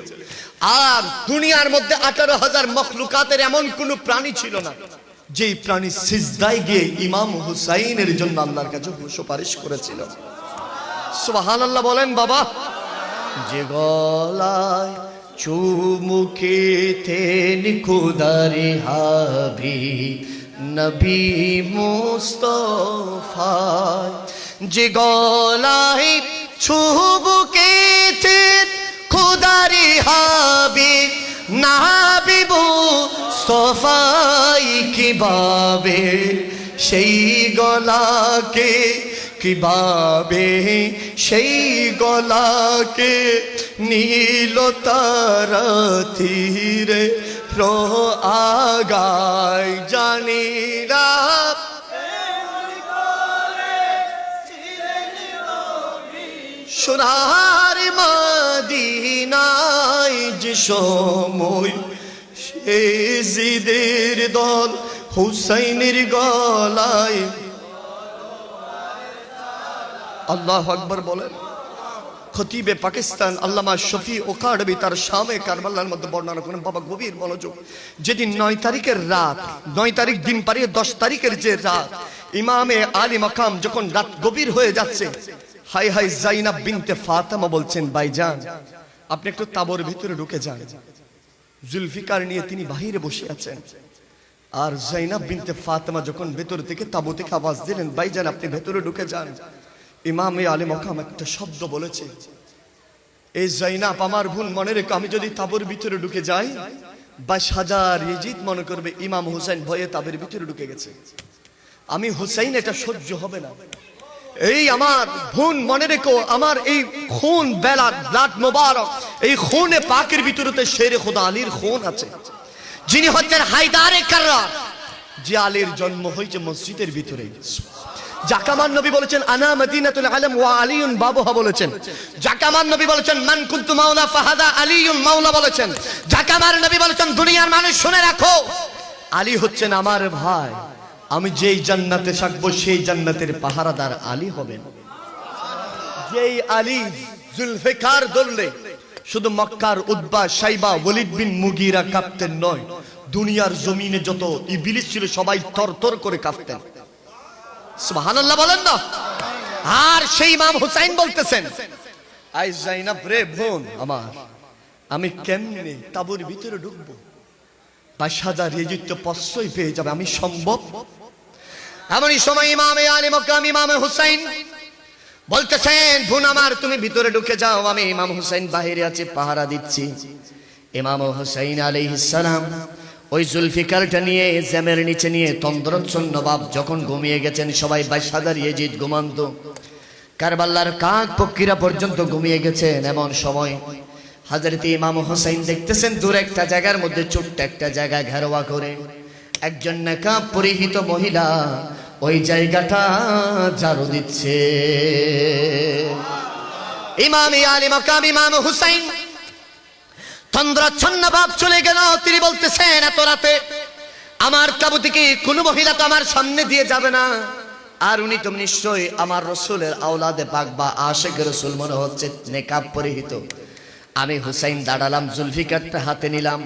Speaker 1: আর দুনিয়ার মধ্যে 18,000 মখলুকাতের এমন কোন প্রাণী ছিল না যেই প্রাণী সিজদায় গিয়ে ইমাম হুসাইনের জন্য আল্লাহর কাছে সুপারিশ করেছিল। সুবহানাল্লাহ বলেন বাবা। যে গলায় চুমুকেতেন খুদারে হাবিব নবী মুস্তাফা, যে গলায় চুমুকেতেন খুদারে হাবিব নবী মুস্তাফা, কিভাবে সেই গলাকে, কিভাবে সেই গলাকে নীল তারা তীরে আগায় জানিরা, সোনার মদিনায় যে সময় শহীদের দল হুসাইনের গলায়। আল্লাহু আকবার বলেন। খতিবে পাকিস্তান আল্লামা শফি ওকাডবি তার শামে কারবালার মধ্যে বর্ণনা করেন, বাবা গভীর মনোযোগ। যেদিন 9 তারিখের রাত, 9 তারিখ দিন পারিয়ে 10 তারিখের যে রাত, ইমামে আলী মাকাম যখন রাত গভীর হয়ে যাচ্ছে, হাই হাই জাইনাব বিনতে ফাতেমা বলছেন, ভাইজান আপনি একটু তাবর ভিতরে ঢুকে যান। জুলফিকার নিয়ে তিনি বাহিরে বসে আছেন, আর জাইনাব বিনতে ফাতেমা যখন ভেতর থেকে তাবু থেকে আওয়াজ দিলেন, ভাইজান আপনি ভেতরে ঢুকে যান। ইমামে আলী মাকাম একটা শব্দ বলেছে, এই জাইনাব আমার ভুল মনে রেখো, আমি যদি তাবুর ভিতরে ঢুকে যাই 22,000 ইজিদ মনে করবে ইমাম হুসাইন ভয়ে তাবের ভিতরে ঢুকে গেছে, আমি হুসাইন এটা সহ্য হবে না। এই আমার ভুল মনে রেখো, আমার এই খুন বেলা ব্লাড মোবারক, এই খুনে পাকের ভিতরেতে শেরে খোদা আলীর খুন আছে, যিনি হচ্ছেন হায়দারে কাররার, যে আলীর জন্ম হয়েছে মসজিদের ভিতরে। যাকে আমার নবী বলেছেন আনা মদিনাতুল আলম ওয়া আলিউন বাবুহা বলেছেন, যাকে আমার নবী বলেছেন মান কুনতু মাওলা ফাহাদা আলিউন মাওলা বলেছেন, যাকে আমার নবী বলেছেন দুনিয়ার মানুষ শুনে রাখো আলী হচ্ছেন আমার ভাই, আমি যেই জান্নাতে থাকবো সেই জান্নাতের পাহারাদার আলী হবেন। যেই আলী জুলফিকার ধরলে শুধু মক্কার উতবা সাইবা ওয়ালিদ বিন মুগীরা কাঁপতেন নয়, দুনিয়ার জমিনে যত ইবলিস ছিল সবাই থরথর করে কাঁপতেন। সুবহানাল্লাহ বলেন না। আর সেই ইমাম হুসাইন বলতেছেন, আই জাইনাব রে বোন আমার, আমি কেমনে তাবুর ভিতরে ঢুকবো, 22,000 ইজিদ তো প্রশ্রয় পেয়ে যাবে, আমি সম্ভব? এমনই সময় ইমামে আলী মাকাম ইমামে হুসাইন বলতেছেন, বোন আমার তুমি ভিতরে ঢুকে যাও, আমি ইমাম হুসাইন বাহিরে আছে পাহারা দিচ্ছি। ইমাম হুসাইন আলাইহিস সালাম ওই জুলফিকারটা নিয়ে জ্যামের নিচে নিয়ে তন্দ্রচ্ছন্ন বাপ যখন ঘুমিয়ে গেছেন, সবাই 22,000 ইজিদ ঘুমান্ত, কারবালার কাক পক্ষীরা পর্যন্ত ঘুমিয়ে গেছেন। এমন সময় হযরত ইমাম হুসাইন দেখতেছেন দূর একটা জায়গার মধ্যে ছোট্ট একটা জায়গা ঘেরোয়া করে একজন নেকাব পরিহিত মহিলা ওই জায়গাটা ঝাড়ু দিচ্ছে। ইমাম আলী মাকাম ইমাম হুসাইন তন্দ্রাচ্ছন্ন ভাব চলে গেল। তিনি বলতেছেন, এত রাতে আমার তাবু থেকে কোন মহিলা তো আমার সামনে দিয়ে যাবে না, আর উনি তো নিশ্চয়ই আমার রসুলের আওলাদে পাক বা আশিক রসুল মনে হচ্ছে, নেকাব পরিহিত। আমি হুসাইন দাঁড়ালাম, জুলফিকারটা হাতে নিলাম,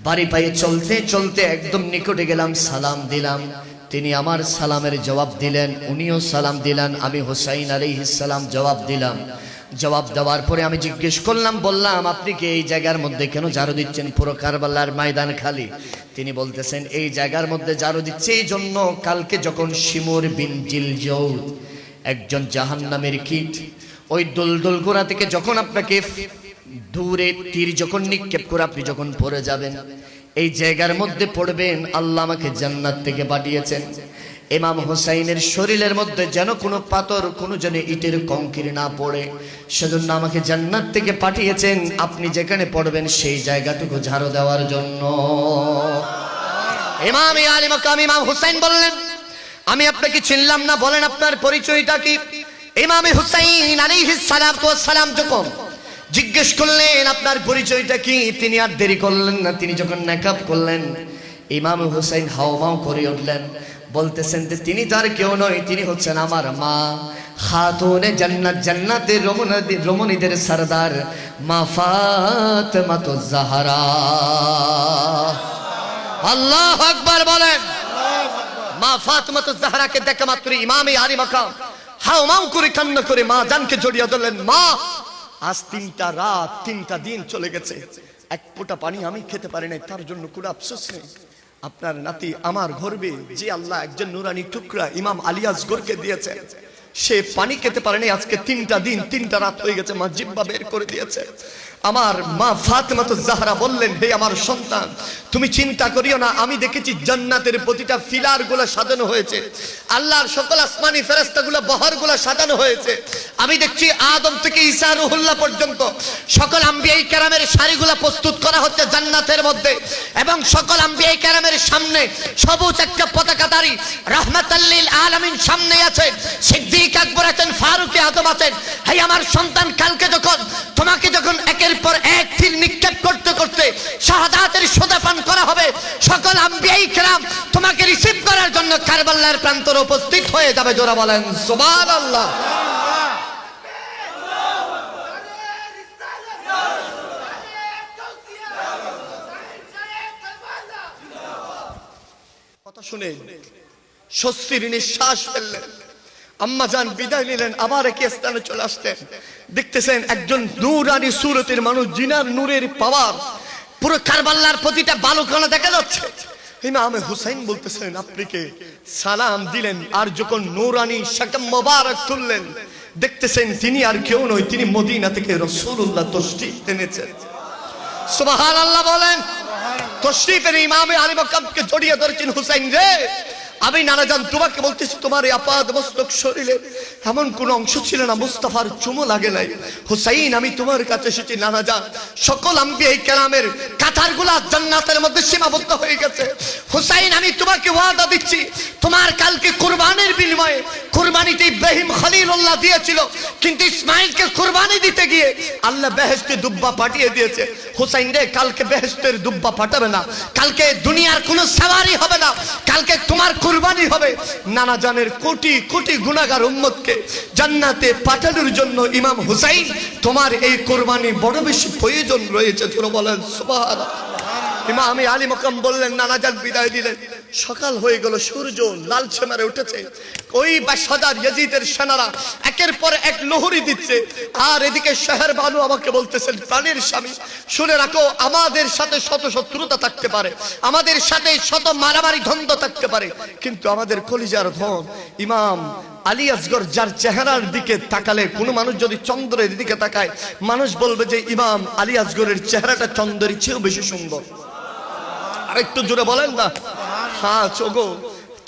Speaker 1: বাড়ি পায়ে চলতে চলতে একদম নিকটে গেলাম, সালাম দিলাম। তিনি আমার সালামের জবাব দিলেন, উনিও সালাম দিলেন, আমি হুসাইন আলাইহিস সালাম জবাব দিলাম। জবাব দেওয়ার পরে আমি জিজ্ঞেস করলাম, বললাম আপনি কি এই জায়গার মধ্যে কেন ঝাড়ু দিচ্ছেন, পুরো কারবালার ময়দান খালি? তিনি বলতেছেন, এই জায়গার মধ্যে ঝাড়ু দিচ্ছে এই জন্য, কালকে যখন শিমুর বিন জিলজৌদ একজন জাহান্নামের কীট ওই দুলদুল গোড়া থেকে যখন আপনাকে দূরে তীর যখন নিক্ষেপ করে আপনি যখন পড়ে যাবেন, এই জায়গার মধ্যে পড়বেন, আল্লাহ আমাকে জান্নাত থেকে পাঠিয়েছেন ইমাম হুসাইনের শরীরের মধ্যে যেন কোনো পাথর, কোনো যেন ইটের কংকর না পড়ে, সেজন্য আমাকে জান্নাত থেকে পাঠিয়েছেন আপনি যেখানে পড়বেন সেই জায়গাটুকু ঝাড়ু দেওয়ার জন্য। ইমাম আলী মাকাম ইমাম হুসাইন বললেন, আমি আপনাকে চিনলাম না, বলেন আপনার পরিচয়টা কি? ইমাম হুসাইন আলাইহিস সালাতু ওয়াস সালাম যখন জিজ্ঞেস করলেন আপনার পরিচয়টা কি, তিনি আর দেরি করলেন না, তিনি যখন নেকাব করলেন ইমাম হুসাইন হাওমাও করে উঠলেন, বলতেছেন যে তিনি তার কেউ নয়, তিনি হচ্ছেন আমার মা খাতুনে জান্নাত, জান্নাতের রমণীদের সরদার মা ফাতেমাতুজ জাহরা। আল্লাহু আকবার বলেন। ফাতেমাতুজ জাহরাকে দেখা মাত্র ইমামে আলী মাকাম হাওমাও করে কান্না করে মা জানকে জড়িয়ে ধরলেন। মা, আজ 3টা রাত 3টা দিন চলে গেছে, এক ফোঁটা পানি আমি খেতে পারি নাই, তার জন্য কোনো আফসোস নেই। আপনার নাতি আমার গর্বে যে আল্লাহ একজন নুরানি টুকরা ইমাম আলী আসগরকে দিয়েছে, সে পানি খেতে পারেনি, আজকে 3টা দিন 3টা রাত হয়ে গেছে, মা জিহ্বা বের করে দিয়েছে। আমার মা ফাতেমাতুজ জাহরা বললেন, হে আমার সন্তান, তুমি চিন্তা করিও না, আমি দেখেছি জান্নাতের প্রতিটা ফিলার গুলো সাজানো হয়েছে, আল্লাহর সকল আসমানি ফেরেশতাগুলো বহর গুলো সাজানো হয়েছে। আমি দেখছি আদম থেকে ঈসা রুহুল্লাহ পর্যন্ত সকল আম্বিয়ায়ে কেরামের সারিগুলো প্রস্তুত করা হচ্ছে জান্নাতের মধ্যে, এবং সকল আম্বিয়ায়ে কেরামের সামনে সবুজ একটা পতাকাধারী রাহমাতাল লিল আলামিন সামনে আছে, সিদ্দিক আকবর আছেন, ফারুক আজম আছেন। হে আমার সন্তান, কালকে তোমাকে যখন একের পর এক তীর নিক্ষেপ করতে করতে শাহাদাতের সোদা পান করা হবে, সকল আম্বিয়ায়ে কেরাম তোমাকে রিসিভ করার জন্য কারবালার প্রান্তরে উপস্থিত হয়ে যাবে। জোরা বলেন সুবহানাল্লাহ। কথা শুনে স্বস্তির নিঃশ্বাস ফেললেন। আম্মা জান বিদায় নিলেন, আবার একই স্থানে চলে আসতেন। দেখতেছেন একজন নূরানি সুরতের মানুষ, জিনার নূরের পাওয়ার পুরো কারবালার প্রতিটা বালুকণা দেখা যাচ্ছে। ইমাম হুসাইন বলতেছেন, আপনি কে? সালাম দিলেন, আর যখন নূরানি শাকাম মোবারক তুললেন, দেখতেছেন তিনি আর কেউ নয়, তিনি মদিনা থেকে রাসূলুল্লাহ তশরীফ এনেছেন। সুবহানাল্লাহ বলেন। তশরীফের ইমামে আলী মাকামকে জড়িয়ে ধরেছেন, হুসাইন রে, আমি নানা জান তোমাকে বলতেছি, তোমার এই আপাদ মস্তক শরীরে এমন কোন অংশ ছিল না মুস্তাফার চুমো লাগে নাই। হুসাইন, আমি তোমার কাছে এসেছি নানা জান, সকল আম্বিয়ায়ে কেরামের কাতারগুলা জান্নাতের মধ্যে সীমাবদ্ধ হয়ে গেছে। হুসাইন, আমি তোমাকে ওয়াদা দিচ্ছি, তোমার কালকে কুরবানির বিনিময়ে, কুরবানিতে ইব্রাহিম খলিলুল্লাহ দিয়েছিল, কিন্তু ইসমাঈলকে কুরবানি দিতে গিয়ে আল্লাহ বেহেশতে দুব্বা পাঠিয়ে দিয়েছে। হুসাইন রে, কালকে বেহেশতের দুব্বা পাঠাবে না, কালকে দুনিয়ার কোনো সাওয়ারি হবে না, কালকে তোমার কুরবানি হবে। নানা জানের কোটি কোটি গুনাহগার উম্মতকে জান্নাতে পাঠানোর জন্য ইমাম হুসাইন, তোমার এই কুরবানি বড় বেশি প্রয়োজন রয়েছে। তোরা বলেন সুবহানাল্লাহ। ইমাম আলী মাকাম বললেন, নানা জান বিদায় দিলেন। সকাল হয়ে গেল, সূর্য লালচে মেরে উঠেছে। ওই বাদশাহ ইয়াজিদের সেনারা একের পর এক লহরি দিচ্ছে, আর এদিকে শহর বানু আমাকে বলতেছেন, প্রাণের স্বামী শুনে রাখো, আমাদের সাথে শত শত্রুতা থাকতে পারে, আমাদের সাথে শত মারামারি দ্বন্দ্ব থাকতে পারে, কিন্তু আমাদের কলিজার ধন ইমাম আলী আসগর, যার চেহারার দিকে তাকালে কোনো মানুষ যদি চন্দ্রের দিকে তাকায়, মানুষ বলবে যে ইমাম আলী আসগরের চেহারাটা চন্দ্রের চেয়েও বেশি সুন্দর। আর একটু জোরে বলেন না। হ্যাঁ চোগো,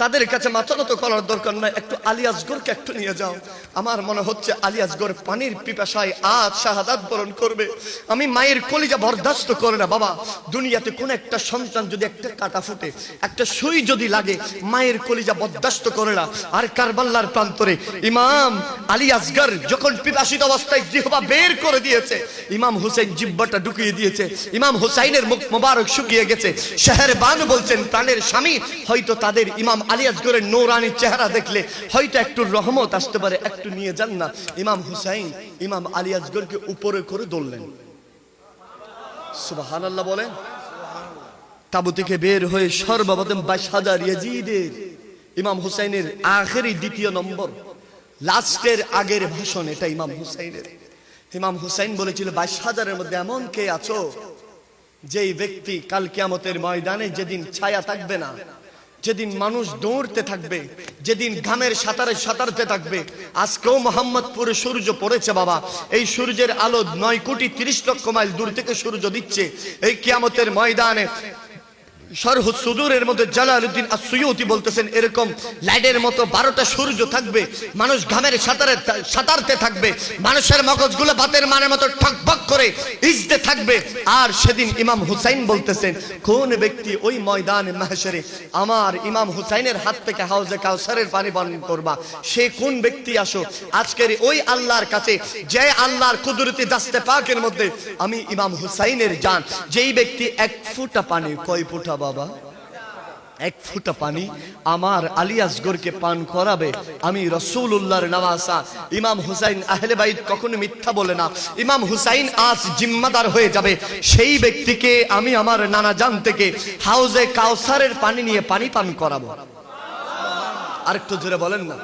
Speaker 1: তাদের কাছে মাথা নত করার দরকার নাই, একটু আলী আসগরকে একটু নিয়ে যাও। আমার মনে হচ্ছে আলী আসগর পানির পিপাসায় আজ শাহাদাত বরণ করবে। আমি মায়ের কলিজা বরদাস্ত করে না বাবা, দুনিয়াতে কোন একটা সন্তান যদি একটা কাটা ফুটে, একটা সুই যদি লাগে, মায়ের কলিজা বরদাস্ত করে না। আর কারবালার প্রান্তরে ইমাম আলী আসগর যখন পিপাসিত অবস্থায় জিহ্বা বের করে দিয়েছে, ইমাম হুসাইন জিহ্বাটা ঢুকিয়ে দিয়েছে, ইমাম হুসাইনের মুখ মোবারক শুকিয়ে গেছে। শহর বানু বলছেন, প্রাণের স্বামী, হয়তো তাদের ইমাম আলী আসগরের নূরানি চেহারা দেখলে হয়তো একটু রহমত আসতে পারে, একটু নিয়ে যান না। ইমাম হুসাইন ইমাম আলী আসগরকে উপরে করে ধরলেন। সুবহানাল্লাহ বলেন। তাবু থেকে বের হয়ে সর্বপ্রথম 22,000 ইয়াজিদের ইমাম হুসাইনের আখেরি দ্বিতীয় নম্বর লাস্টের আগের ভাষণ, এটা ইমাম হুসাইনের। ইমাম হুসাইন বলেছিল, 22,000-এর মধ্যে এমন কে আছো যেই ব্যক্তি কাল কিয়ামতের ময়দানে যেদিন ছায়া থাকবে না, যেদিন মানুষ দৌড়তে থাকবে, যেদিন ঘামের সাঁতারে সাঁতারতে থাকবে। আজকেও মোহাম্মদপুরে সূর্য পড়েছে বাবা, এই সূর্যের আলো 9,30,00,000 মাইল দূর থেকে সূর্য দিচ্ছে। এই কিয়ামতের ময়দানে শরহ সুদূরের মধ্যে জালালউদ্দিন আস-সুয়ুতি বলতেছেন, এরকম লাইটের মতো 12টা সূর্য থাকবে, মানুষ ঘামের সাঁতারতে থাকবে, মানুষের মগজগুলো বাতের মানের মতো ঠকবক করে ইজতে থাকবে। আর সেদিন ইমাম হুসাইন বলতেছেন, কোন ব্যক্তি ওই ময়দানে মাহশরে আমার ইমাম হুসাইনের হাত থেকে হাউজে কাউসারের পানি পান করবা, সে কোন ব্যক্তি আসো আজকের ওই আল্লাহর কাছে, যে আল্লাহর কুদরতি দাস্তে পাকের মধ্যে আমি ইমাম হুসাইনের জান, যেই ব্যক্তি 1 ফোঁটা পানি, কয় ফোঁটা বাবা? 1 ফোঁটা পানি আমার আলী আসগরকে পান করাবে, আমি রাসূলুল্লাহর নওয়াসা ইমাম হুসাইন আহলে বাইত কখনো মিথ্যা বলে না। ইমাম হুসাইন আজ জিম্মাদার হয়ে যাবে, সেই ব্যক্তিকে আমি আমার নানা জান থেকে হাউজে কাউসারের পানি নিয়ে পানি পান করাবো। আরেকটু জোরে বলেন না।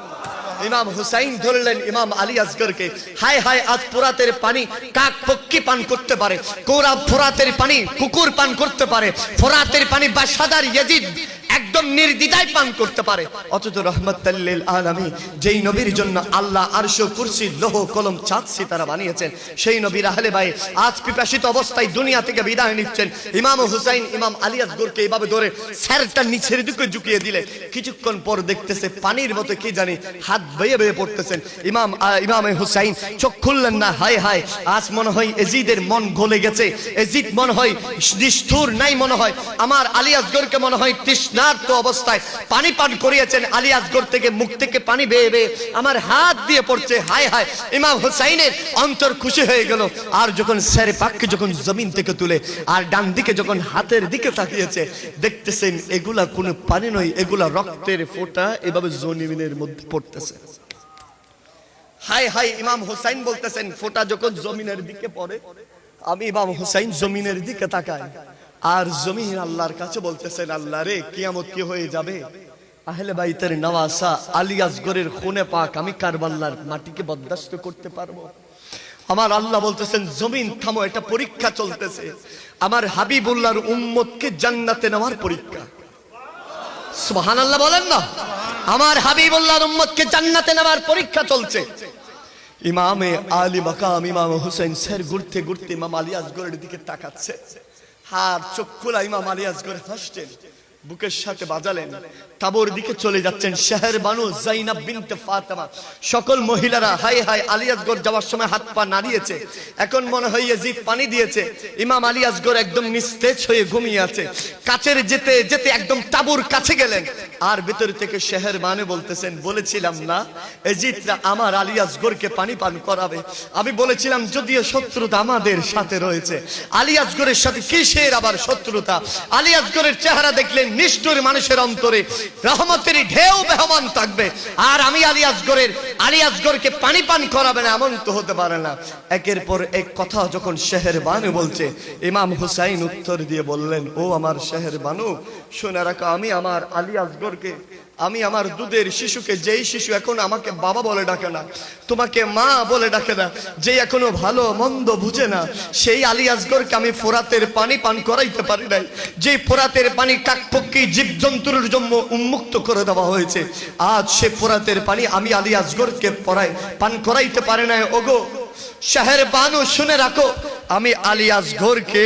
Speaker 1: ইমাম হুসাইন ধরলেন ইমাম আলী আসগরকে, হায় হায়, আজ ফোরাতের পানি কাক পক্ষী পান করতে পারে, কোরা ফোরাতের পানি কুকুর পান করতে পারে, ফোরাতের পানি বাদশাদার ইয়াজিদ একদম নির্দ্বিধায় পান করতে পারে, অথচ রহমাতাল লিল আলামিন যেই নবীর জন্য আল্লাহ আরশ কুরসি লৌহ কলম চাঁদ সিতারা বানিয়েছেন, সেই নবীর আহলে বাইত আজ পিপাসিত অবস্থায় দুনিয়া থেকে বিদায় নিচ্ছেন। ইমাম হুসাইন ইমাম আলী আসগরকে এইভাবে ধরে স্যারটা নিচের দিকে ঝুঁকিয়ে দিলে কিছুক্ষণ পর দেখতেছে পানির মতো কি জানি হাত বেয়ে বেয়ে পড়তেছেন। ইমাম হুসাইন চোখ খুললেন না, হায় হায়, আজ মনে হয় এজিদের মন গলে গেছে, এজিদ মনে হয় নিষ্ঠুর নাই, মনে হয় আমার আলী আসগরকে মনে হয় তৃষ্ণার্ত অবস্থায় পানি পান করিয়েছেন, আলী আসগর থেকে মুখ থেকে পানি বেয়ে বেয়ে আমার হাত দিয়ে পড়ছে, হায় হায়। ইমাম হুসাইনের অন্তর খুশি হয়ে গেল, আর যখন স্যারে পাককে যখন জমিন থেকে তুলে আর ডান দিকে যখন হাতের দিকে তাকিয়েছে, দেখতেছেন এগুলা কোনো পানি নয়, এগুলা রক্তের ফোঁটা এভাবে জমিনের মধ্যে পড়তেছে। হায় হায়, ইমাম হুসাইন বলতেছেন ফোঁটা যখন জমিনের দিকে পড়ে, আমি ইমাম হুসাইন জমিনের দিকে তাকাই, আর জমিন আল্লাহর কাছে বলতেছেন, আল্লাহ রে, কিয়ামত কি হয়ে যাবে, আহলে বাইতের নওয়াসা আলী আসগরের খুনে পাক আমি কারবালার মাটিকে বরদাস্ত করতে পারবো? আমার আল্লাহ বলতেছেন, জমিন থামো, এটা পরীক্ষা চলতেছে, আমার হাবিবুল্লাহর উম্মতকে জান্নাতে নেওয়ার পরীক্ষা। সুবহানাল্লাহ বলেন না। আমার হাবিবুল্লাহর উম্মতকে জান্নাতে নেওয়ার পরীক্ষা চলছে। ইমামে আলী মাকাম ইমাম হুসাইন স্যার ঘুরতে ঘুরতে ইমাম আলী আসগরের দিকে তাকাচ্ছে, আর চোখ খোলা ইমাম আলী আসগর হাসছেন, বুকের সাথে বাজালেন, তাবুর দিকে চলে যাচ্ছেন। শহর বানু জাইনাব বিনতে ফাতেমা সকল মহিলারা হায় হায়, আলী আসগর যাওয়ার সময় হাত পা নাড়িয়েছে, এখন মনে হয় ইয়াজিদ পানি দিয়েছে। ইমাম আলী আসগর একদম নিস্তেজ হয়ে ঘুমিয়ে আছে। কাছের যেতে যেতে একদম তাবুর কাছে গেলেন, আর ভিতর থেকে শহর বানু বলতেছেন, বলেছিলাম না ইয়াজিদরা আমার আলী আসগরকে পানি পান করাবে, আমি বলেছিলাম যদিও শত্রুতা আমাদের সাথে রয়েছে, আলী আসগরের সাথে কিসের আবার শত্রুতা? আলী আসগরের চেহারা দেখলেন নিষ্ঠুর মানুষের অন্তরে রহমতের ঢেউ বহমান থাকবে, আর আমি আলী আসগরকে পানি পান করাবে না, এমন তো হতে পারে না। একের পর এক কথা যখন শহর বানু বলছে, ইমাম হুসাইন উত্তর দিয়ে বললেন, ও আমার শহর বানু, শুনে রাখো, আমি আমার আলী আসগরকে, আমি আমার দুধের শিশুকে, যেই শিশু এখন আমাকে বাবা বলে ডাকে না, তোমাকে মা বলে ডাকে না, যে এখনো ভালো মন্দ বুঝে না, সেই আলী আসগরকে আমি ফোরাতের পানি পান করাইতে পারি নাই, যে ফোরাতের পানি কাকপক্ষী জীবজন্তুর জন্য উন্মুক্ত করে দেওয়া হয়েছে, আজ সে ফোরাতের পানি আমি আলী আসগরকে পান করাইতে পারি নাই। ওগো শহর বানু, শুনে রাখো, আমি আলী আসগরকে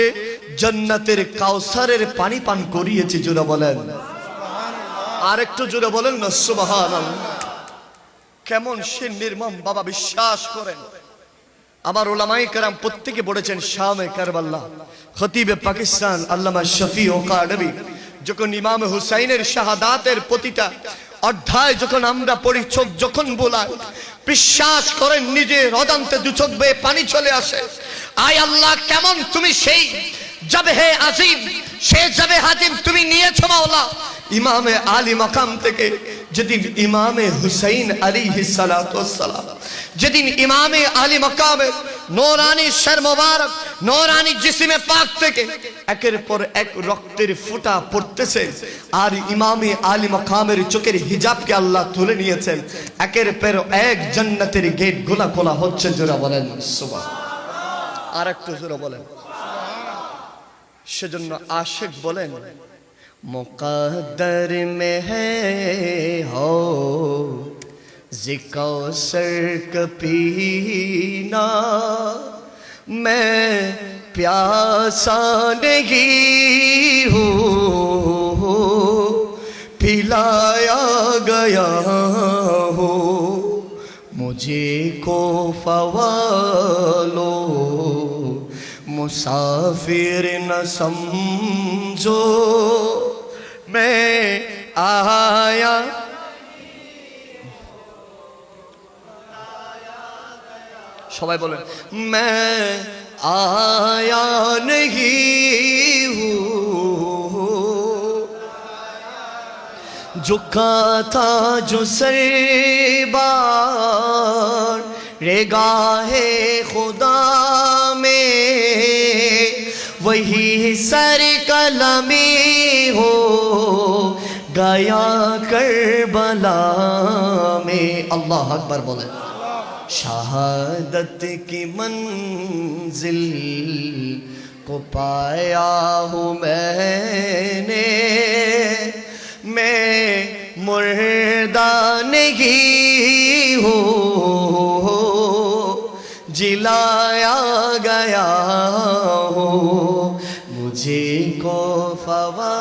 Speaker 1: জান্নাতের কাউসারের পানি পান করিয়েছি। জোরে বলেন, আর একটু জোরে বলেন না সুবহানাল্লাহ। কেমন সে নির্মম বাবা, বিশ্বাস করেন। আমার উলামায়ে কেরাম প্রত্যেকে পড়েছেন শামে কারবালা, খতিবে পাকিস্তান আল্লামা শফি ও কাদবি, যখন ইমাম হুসাইনের শাহাদাতের প্রতিটা অধ্যায় যখন আমরা পড়ি, চোখ যখন বোলায়, বিশ্বাস করেন নিজের অজান্তে দু চোখ বেয়ে পানি চলে আসে। আয় আল্লাহ, কেমন তুমি সেই জবহে আজিম, সেই জবে হাজিম তুমি নিয়েছো মাওলা ইমামে আলী মাকাম থেকে। যেদিন ইমামে হুসাইন আলাইহিস সালাতু ওয়াস সালাম, যেদিন ইমামে আলী মাকামের নূরানি শর মুবারক, নূরানি জিসমে পাক থেকে একের পর এক রক্তের ফোঁটা পড়তেছে, আর ইমামে আলী মাকামের চোখের হিজাবকে আল্লাহ তুলে নিয়েছেন, একের পর এক জান্নাতের গেট গুলা খোলা হচ্ছে। জোরে বলেন সুবহানাল্লাহ। আর একটু জোরে বলেন। সেজন্য আশিক বলেন, मुक़द्दर में है हो ज़िकौसर का पीना, मैं प्यासा नहीं हूँ, पिलाया गया हो, मुझे को फ़वालो, मुसाफिर न समझो, मैं आया। সবাই বলেন, मैं आया नहीं हूँ, झुका था जो सरबार रेगाहे खुदा में, वही सर कलमी हो गया करबला में। अल्लाह अकबर बोले। शहादत की मंजिल को पाया हूँ मैंने, मैं मुर्दा नहीं हूँ, जिलाया गया हूँ, मुझे को फवा।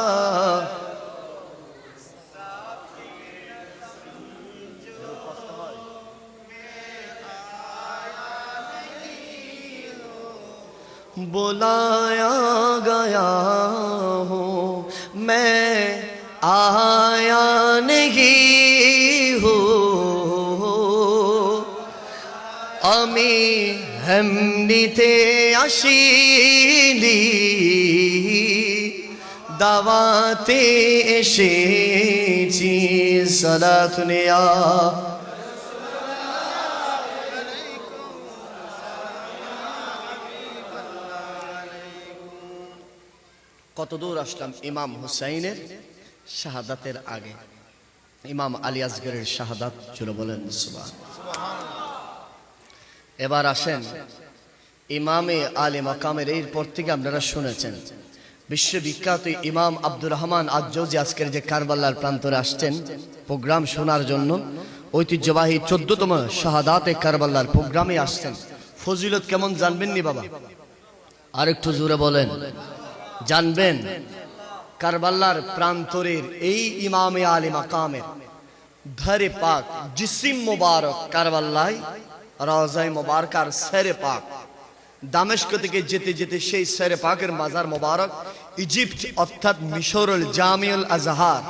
Speaker 1: बुलाया गया हूँ, मैं आया नहीं हूँ। আমি এমনিতে আসিনি, দাওয়াতে এসেছি। সালাত নিয়া কত দূর আসলাম ইমাম হুসাইনের শাহাদাতের আগে। ইমাম আলী আসগরের শাহাদাত ছিল, বলেন সুবহানাল্লাহ। এবার আসেন ইমামে আলী মাকামের। এরপর থেকে আপনারা শুনেছেন বিশ্ববিখ্যাত ইমাম আব্দুর রহমান আজ-জৌজি আজকের যে কারবালার প্রান্তরে আসছেন প্রোগ্রাম শোনার জন্য, ঐতিহ্যবাহী 14তম শাহাদাতে কারবালার প্রোগ্রামে আসছেন। ফজিলত কেমন জানবেন নি বাবা? আর একটু জোরে বলেন, জানবেন? কারবালার প্রান্তরের এই ইমামে আলী মাকামের ধরে পাক জিসিম মুবারক কারবালায় রওজায়ে মুবারকার সেরে পাক, দামেস্ক থেকে যেতে যেতে সেই সেরে পাকের মাজার মুবারক ইজিপ্ট অর্থাৎ মিশরুল জামিউল আজহার,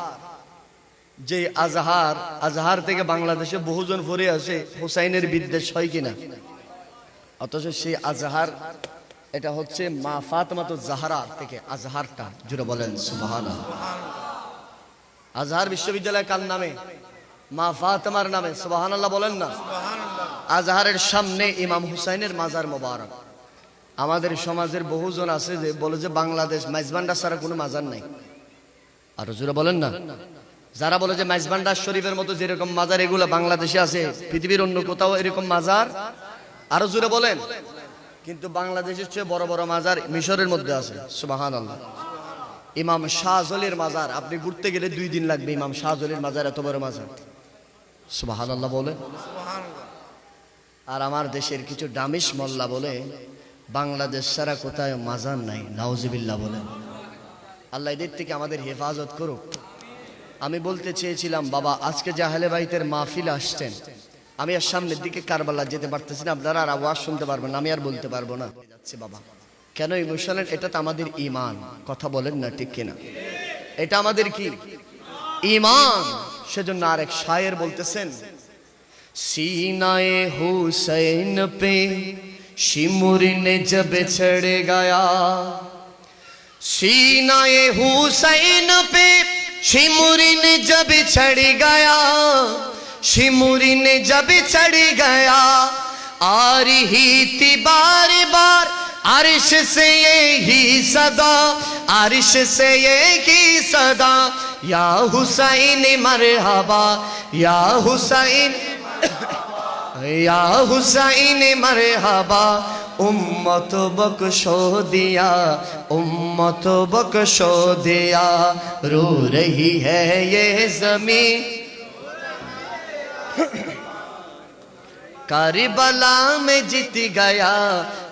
Speaker 1: যে আজহার থেকে বাংলাদেশে বহুজন ফিরে আসে হুসাইনের বিদ্বেষ হয় কিনা, অথচ সেই আজহার এটা হচ্ছে মা ফাতেমাতুজ জাহরা থেকে আজহারটা। জুড়ে বলেন সুবহানাল্লাহ। আজহার বিশ্ববিদ্যালয় কার নামে? মা ফাতেমার নামে। সুবহানাল্লাহ বলেন না। আজহারের সামনে ইমাম হুসাইনের মাজার মোবারক। আমাদের সমাজের বহুজন আছে যে বলে যে বাংলাদেশ মাইজবান্ডার ছাড়া কোনো মাজার নাই। আর জুড়ে বলেন না। যারা বলে যে মাইজবান্ডার শরীফের মতো যেরকম মাজার এগুলো বাংলাদেশে আছে, পৃথিবীর অন্য কোথাও এরকম মাজার? আরো জুড়ে বলেন। কিন্তু বাংলাদেশের চেয়ে বড় বড় মাজার মিশরের মধ্যে আছে। সুবহানাল্লাহ। ইমাম শাহজলির মাজার আপনি ঘুরতে গেলে 2 দিন লাগবে। ইমাম শাহজলির মাজার এত বড় মাজার। সুবহানাল্লাহ বলে। আর আমার দেশের কিছু ডামিশ মোল্লা বলে বাংলাদেশ ছাড়া কোথায় মাজার নাই। নাউজুবিল্লাহ বলে। আল্লাহ এদের থেকে আমাদের হেফাজত করুক। আমি বলতে চেয়েছিলাম বাবা, আজকে যে আহলে বাইতের মাহফিল আসছেন, আমি আর সামনের দিকে কারবালা যেতে পারতেছি না, আপনারা আর আওয়াজ শুনতে পারবেন না, আমি আর বলতে পারবো না। যাচ্ছে বাবা, কেন ইমোশনাল? এটা তো আমাদের ঈমান। কথা বলেন না ঠিক কিনা? এটা আমাদের কি ঈমান। সেজন্য আরেক শায়ের বলতেছেন, सीनाए हुसैन पे शिमुर ने जब चढ़ गया, सीनाए हुसैन पे शिमुर ने जब चढ़ गया, शिमुर ने जब चढ़ गया, आ रही थी बार बार अर्श से यही सदा, अर्श से यही सदा, या हुसैन मरहबा, या हुसैन, या हुसैन मरहबा, उम्मत बख्शो दिया, उम्मत बख्शो दिया, रो रही है ये ज़मीन, करबला में जीत गया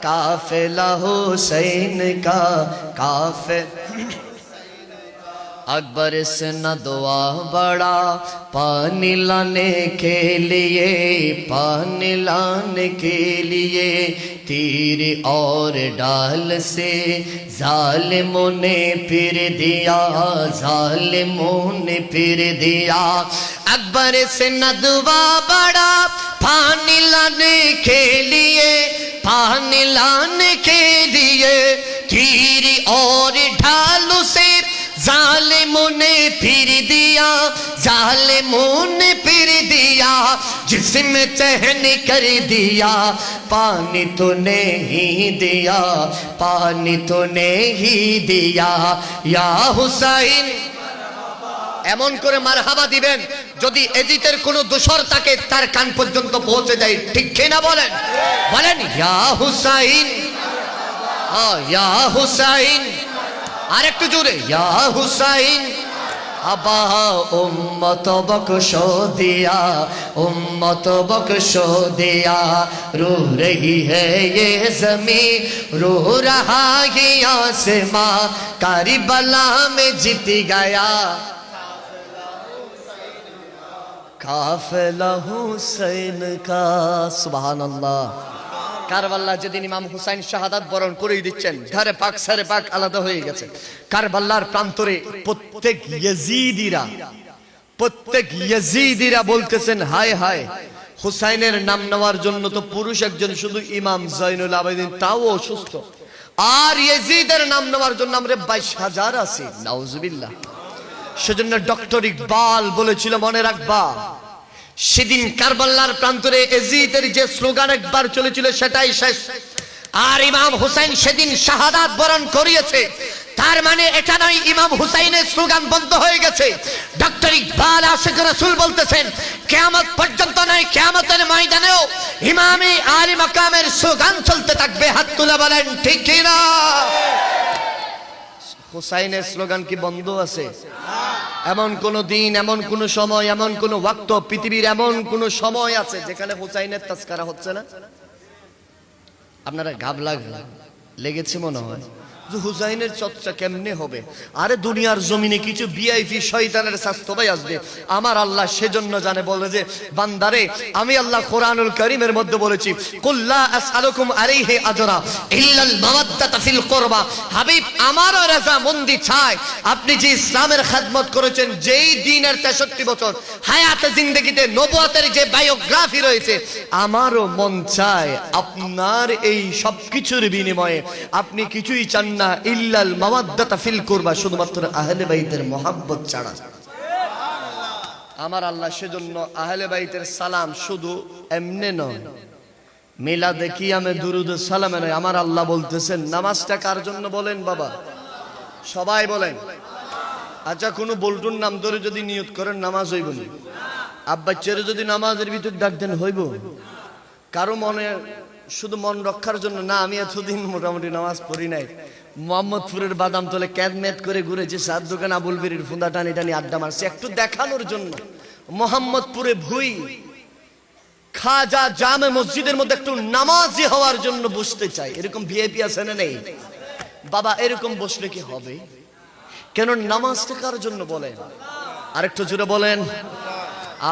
Speaker 1: काफिला हुसैन का, काफिला अकबर से न दुआ बड़ा पानी लाने के लिए, पानी लाने के लिए, तीर और डाल से जालिमों ने फिर दिया, जालिमों ने फिर दिया। अकबर से न दुआ बड़ा पानी लाने के लिए, पानी लाने के लिए, तीर और ढाल से जालिमों ने फिर दिया, जालिमों ने फिर दिया, जिस्म चहन कर दिया, पानी तो नहीं दिया, पानी तो नहीं दिया, या हुसैन এমন করে মারহাবা দিবেন যদি এজিদের কোনো দোসর থাকে তার কান পর্যন্ত পৌঁছে যায়, ঠিক কি না বলেন? বলেন ইয়া হুসাইন, ইয়া হুসাইন, আর একটু জোরে ইয়া হুসাইন। আবা উম্মত বখশো দিয়া, উম্মত বখশো দিয়া, रो रही है ये ज़मीं, रो रहा है आसमां, करबला में जीत गया काफिला हुसैन का। सुभान अल्लाह। কারবাল্লা যেদিন ইমাম হুসাইন শাহাদাত বরণ করে দিচ্ছেন, ধারে পাক সারে পাক আলাদা হয়ে গেছে। কারবাল্লার প্রান্তরে প্রত্যেক ইয়াজিদিরা বলতেছেন হায় হায়, হুসাইনের নাম নেওয়ার জন্য তো পুরুষ একজন শুধু ইমাম জয়নুল আবেদিন, তাও অসুস্থ, আর ইয়াজিদের নাম নেওয়ার জন্য আমরা 22,000 আছি। নাউজুবিল্লাহ। সেজন্য ডক্টর ইকবাল বলেছিল, মনে রাখবা সেদিন কারবাল্লার প্রান্তরে ইয়াজিদের যে স্লোগান একবার চলেছিল সেটাই শেষ, আর ইমাম হুসাইন সেদিন শাহাদাত বরণ করিয়েছে। তার মানে এটা নয় ইমাম হুসাইনের স্লোগান বন্ধ হয়ে গেছে। ডক্টর ইকবাল আশিক রাসূল বলতেছেন কিয়ামত পর্যন্ত নয়, কিয়ামতের ময়দানেও ইমামে আলী মাকামের স্লোগান চলতে থাকবে। হাত তুলে বলেন ঠিক কি না? হুসাইনের স্লোগান কি বন্ধ আছে? এমন কোন দিন, এমন কোন সময়, এমন কোন ওয়াক্ত, পৃথিবীর এমন কোন সময় আছে যেখানে হুসাইনের তাজকারা হচ্ছে না? আপনারা ঘাবলা লেগেছে মনে হয় যে হুসাইনের চর্চা কেমনে হবে? আরে দুনিয়ার জমিনে কিছু ভিআইপি শয়তানের স্বাস্থ্য ভাই আসবে, আমার আল্লাহ সেজন্য জানে, বলে যে বান্দারে আমি আল্লাহ কোরআনুল কারীমের মধ্যে বলেছি কুল্লা আসআলুকুম আলাইহি আজরা ইল্লাল মাওয়াদ্দাতা ফিল কুরবা। হাবিব আমারও রাজামন্দি চাই, আপনি যে ইসলামের খেদমত করেছেন, যেই দিনের 63 বছর হায়াতে জিন্দেগিতে নবুয়তের যে বায়োগ্রাফি রয়েছে, আমারও মন চায় আপনার এই সব কিছুর বিনিময়ে আপনি কিছুই চান না ইল্লাল মাওয়াদ্দাতা ফিল কুরবা, শুধুমাত্র আহলে বাইতের মহব্বত ছাড়া। আমার আল্লাহ সেজন্য আহলে বাইতের সালাম শুধু এমনে নয়, মিলাদে কিয়ামে দুরুদ সালামে নয়, আমার আল্লাহ বলতেছেন নামাজটা কার জন্য বলেন বাবা? সবাই বলেন। আচ্ছা কোন বল্টুর নাম ধরে যদি নিয়ত করেন নামাজ হইব না, আব্বা ছেড়ে যদি নামাজের ভিতর ডাক দেন হইব? কারো মনে শুধু মন রক্ষার জন্য না, আমি এতদিন মোটামুটি নামাজ পড়ি নাই, মোহাম্মদপুরের বাদাম তলে ক্যাদমেদ করে ঘুরেছি, সাত দোকান আবুল বিরির ফুঁদা টানি টানি আড্ডা মারছি, একটু দেখানোর জন্য। মোহাম্মদপুরে ভুই খাজা জামে মসজিদের মধ্যে একটু নামাজি হওয়ার জন্য বসতে চাই, এরকম ভিআইপি আছে না নেই বাবা? এরকম বসলে কি হবে? কেন নামাজটা কার জন্য বলেন? আরেকটু জোরে বলেন।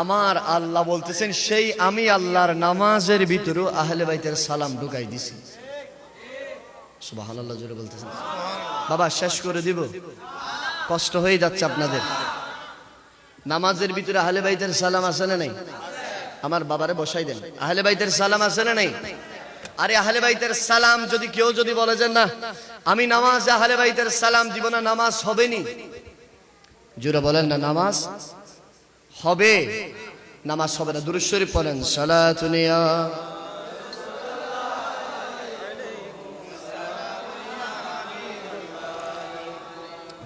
Speaker 1: আমার আল্লাহ বলতেছেন সেই আমি আল্লাহর নামাজের ভিতরেও আহলে বাইতের সালাম ঢুকাই দিছি। সুবহানাল্লাহ জোরে বলতেছেন। বাবা শেষ করে দিব, কষ্ট হয়ে যাচ্ছে আপনাদের। নামাজের ভিতরে আহলে বাইতের সালাম আছে না নাই? আমার বাবারে বসাই দেন, আহলে বাইতের সালাম আছে না নাই? আরে আহলে বাইতের সালাম যদি কেউ যদি বলে যে না আমি নামাজ আহলে বাইতের সালাম দিব না, নামাজ হবে নি? জোরে বলেন না, নামাজ হবে? নামাজ হবে না। দুরূদ শরীফ পড়েন, সালাতুনিয়া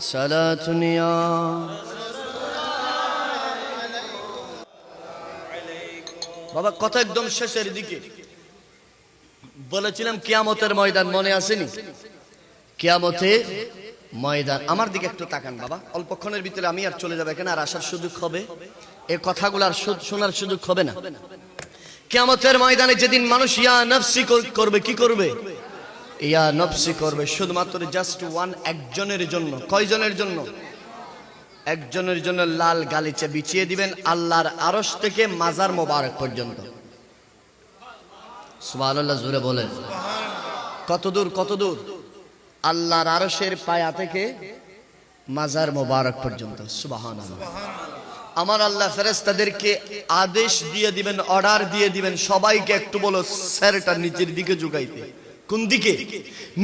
Speaker 1: সালাতুনিয়া। বাবা কথা একদম শেষের দিকে বলেছিলাম কিয়ামতের ময়দান, মনে আসেনি? কিয়ামতের ময়দান। আমার দিকে একটু তাকান বাবা, অল্পক্ষণের ভিতরে আমি আর চলে যাবো, এখানে আর আসার সুযোগ হবে, এই কথাগুলো আর শোনার সুযোগ হবে না। কিয়ামতের ময়দানে যেদিন মানুষ ইয়া নফসি করবে, কি করবে? ইয়া নফসি করবে, শুধুমাত্র জাস্ট ওয়ান, একজনের জন্য। কয়জনের জন্য? একজনের জন্য লাল গালিচা বিছিয়ে দিবেন আল্লাহর আরশ থেকে মাজার মোবারক পর্যন্ত। সুবহানাল্লাহ জোরে বলেন। কত দূর? কত দূর? আল্লাহর আরশের পায়া থেকে মাজার মোবারক পর্যন্ত। সুবহানাল্লাহ। আমার আল্লাহ ফেরেশতাদেরকে আদেশ দিয়ে দিবেন, অর্ডার দিয়ে দিবেন, সবাইকে একটু বলো স্যারটা নিচের দিকে ঝুঁকাইতে। কোন দিকে?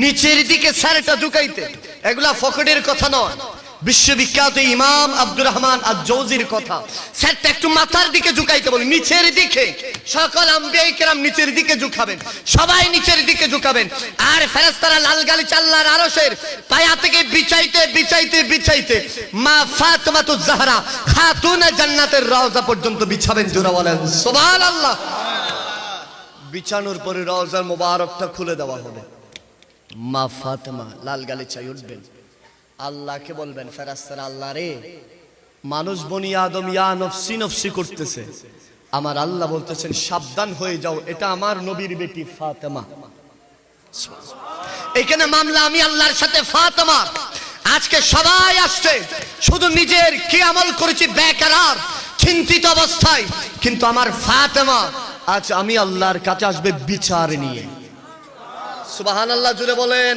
Speaker 1: নিচের দিকে স্যারটা ঝুঁকাইতে। এগুলা ফকটের কথা নয়, বিশ্ববিখ্যাত ইমাম আব্দুর রহমান আজ-জৌজির কথা। স্যারটা একটু মাথার দিকে ঝুঁকাইতে বলি, নিচের দিকে। সকল আম্বিয়ায়ে কেরাম নিচের দিকে ঝুঁকাবেন, সবাই নিচের দিকে ঝুঁকাবেন। আর ফেরেশতারা লাল গালিচা আল্লাহর আরশের পায়া থেকে বিছাইতে বিছাইতে বিছাইতে মা ফাতেমাতুজ জাহরা খাতুনে জান্নাতের রওজা পর্যন্ত বিছাবেন। জোরে বলেন সুবহানাল্লাহ। বিছানোর পরে রওজার মোবারকটা খুলে দেওয়া হবে। মা ফাতেমা লাল গালিচায় উঠবেন, আল্লাহকে বলবেন, ফেরেশতারা, আল্লাহ রে, মানুষ বনি আদম ইয়া নফসি নফসি করতেছে, আমার আল্লাহ বলতেছেন সাবধান হয়ে যাও, এটা আমার নবীর বেটি ফাতেমা। এখানে মামলা আমি আল্লাহর সাথে ফাতেমা। আজকে সবাই আসছে শুধু নিজের কি আমল করেছি বেকার চিন্তিত অবস্থায়, কিন্তু আমার ফাতেমা আজ আমি আল্লাহর কাছে আসবে বিচার নিয়ে। সুবহানাল্লাহ, জুড়ে বলেন।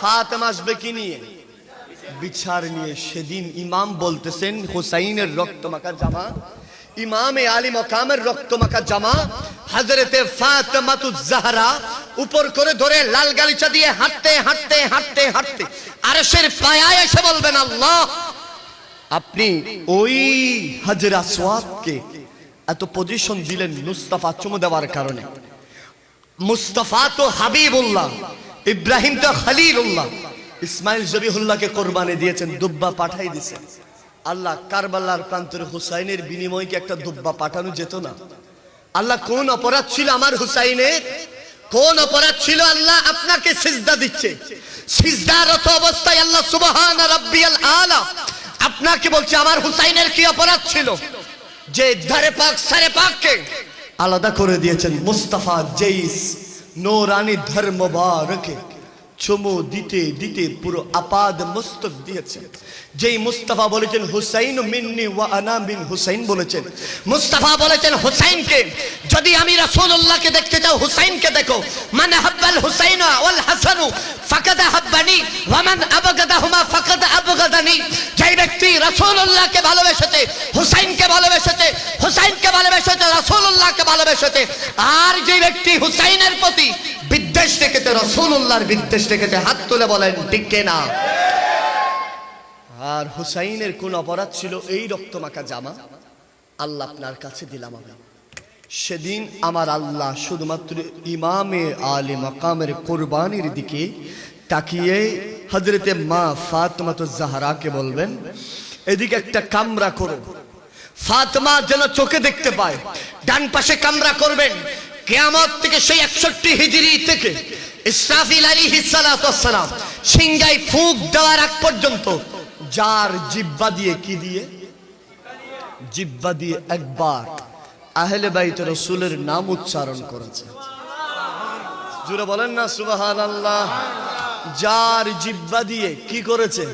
Speaker 1: ফাতেমা আসবে কি নিয়ে? বিচার নিয়ে। সেদিন ইমাম বলতেছেন হুসাইনের রক্তমাখা জামা, ইমামে আলী মকামের রক্তমাখা জামা হযরতে ফাতেমাতুজ জাহরা উপর করে ধরে লাল গালিচা দিয়ে হাঁটতে হাঁটতে হাঁটতে হাঁটতে আরশের পায়ায় এসে বলবেন, আল্লাহ আপনি ওই হাজর আসওয়াদকে এত পজিশন দিলেন মুস্তাফা চুমু দেওয়ার কারণে। মুস্তাফা তো হাবিবুল্লাহ, ইব্রাহিম তো খলিলুল্লাহ, ইসমাইল জবিহুল্লাহকে কোরবানি দিয়েছেন, দুব্বা পাঠাই দিয়েছেন। আল্লাহ কারবালার প্রান্তরে হুসাইনের বিনিময়ে কি একটা দুব্বা পাঠানো যেত না? আল্লাহ কোন অপরাধ ছিল আমার হুসাইনের? কোন অপরাধ ছিল? আল্লাহ আপনাকে সিজদা দিচ্ছে, সিজদারত অবস্থায় আল্লাহ সুবহান রাব্বিয়াল আলা আপনাকে বলছে আমার হুসাইনের কি অপরাধ ছিল যে ধারে পাক সারে পাককে আলাদা করে দিয়েছেন? মুস্তাফা জেইস নূরানি ধর্ম মুবারকে চুমু দিতে দিতে পুরো আপাদ মস্তক দিয়েছেন। যেই মুস্তাফা বলেছেন হুসাইন মিন্নি ওয়া আনা মিন হুসাইন বলেছেন, মুস্তাফা বলেছেন হুসাইনকে যদি আমি রাসূলুল্লাহকে দেখতে চাও হুসাইনকে দেখো। মান হাব্বাল হুসাইন ওয়াল হাসান ফাকাদ হাব্বানি ওয়া মান আবগাদাহুমা ফাকাদ আবগাদানি। যেই ব্যক্তি রাসূলুল্লাহকে ভালোবেসেছে, হুসাইনকে ভালোবেসেছে, হুসাইনকে ভালোবেসেছে, রাসূলুল্লাহকে ভালোবেসেছে। আর যে ব্যক্তি হুসাইনের প্রতি বিদ্বেষ রেখেছে, রাসূলুল্লাহর বিদ্বেষ রেখেছে, হাত তুলে বলেন ঠিক কিনা? আর হুসাইনের কোন অপরাধ ছিল? এই রক্তমাখা জামা আল্লাহ আপনার কাছে দিলাম আমি। সেদিন আমার আল্লাহ শুধুমাত্র ইমামে আলী মাকামের কোরবানির দিকে তাকিয়ে হযরতে মা ফাতেমাতুজ জাহরাকে বলবেন, এদিকে একটা কামরা করো, ফাতেমা যেন চোখে দেখতে পায়। ডান পাশে কামরা করবেন। কিয়ামত থেকে সেই 61 হিজরি থেকে ইসরাফিল আলাইহিস সালাতু ওয়াস সালাম সিংহায় ফুঁক দেওয়ার আগ পর্যন্ত যার জিহ্বা দিয়ে, কি দিয়ে? জিহ্বা দিয়ে একবার আহলে বাইত রাসূলের নাম উচ্চারণ করেছে। জোরে বলেন না সুবহানাল্লাহ। যার জিহ্বা দিয়ে কি করেছে?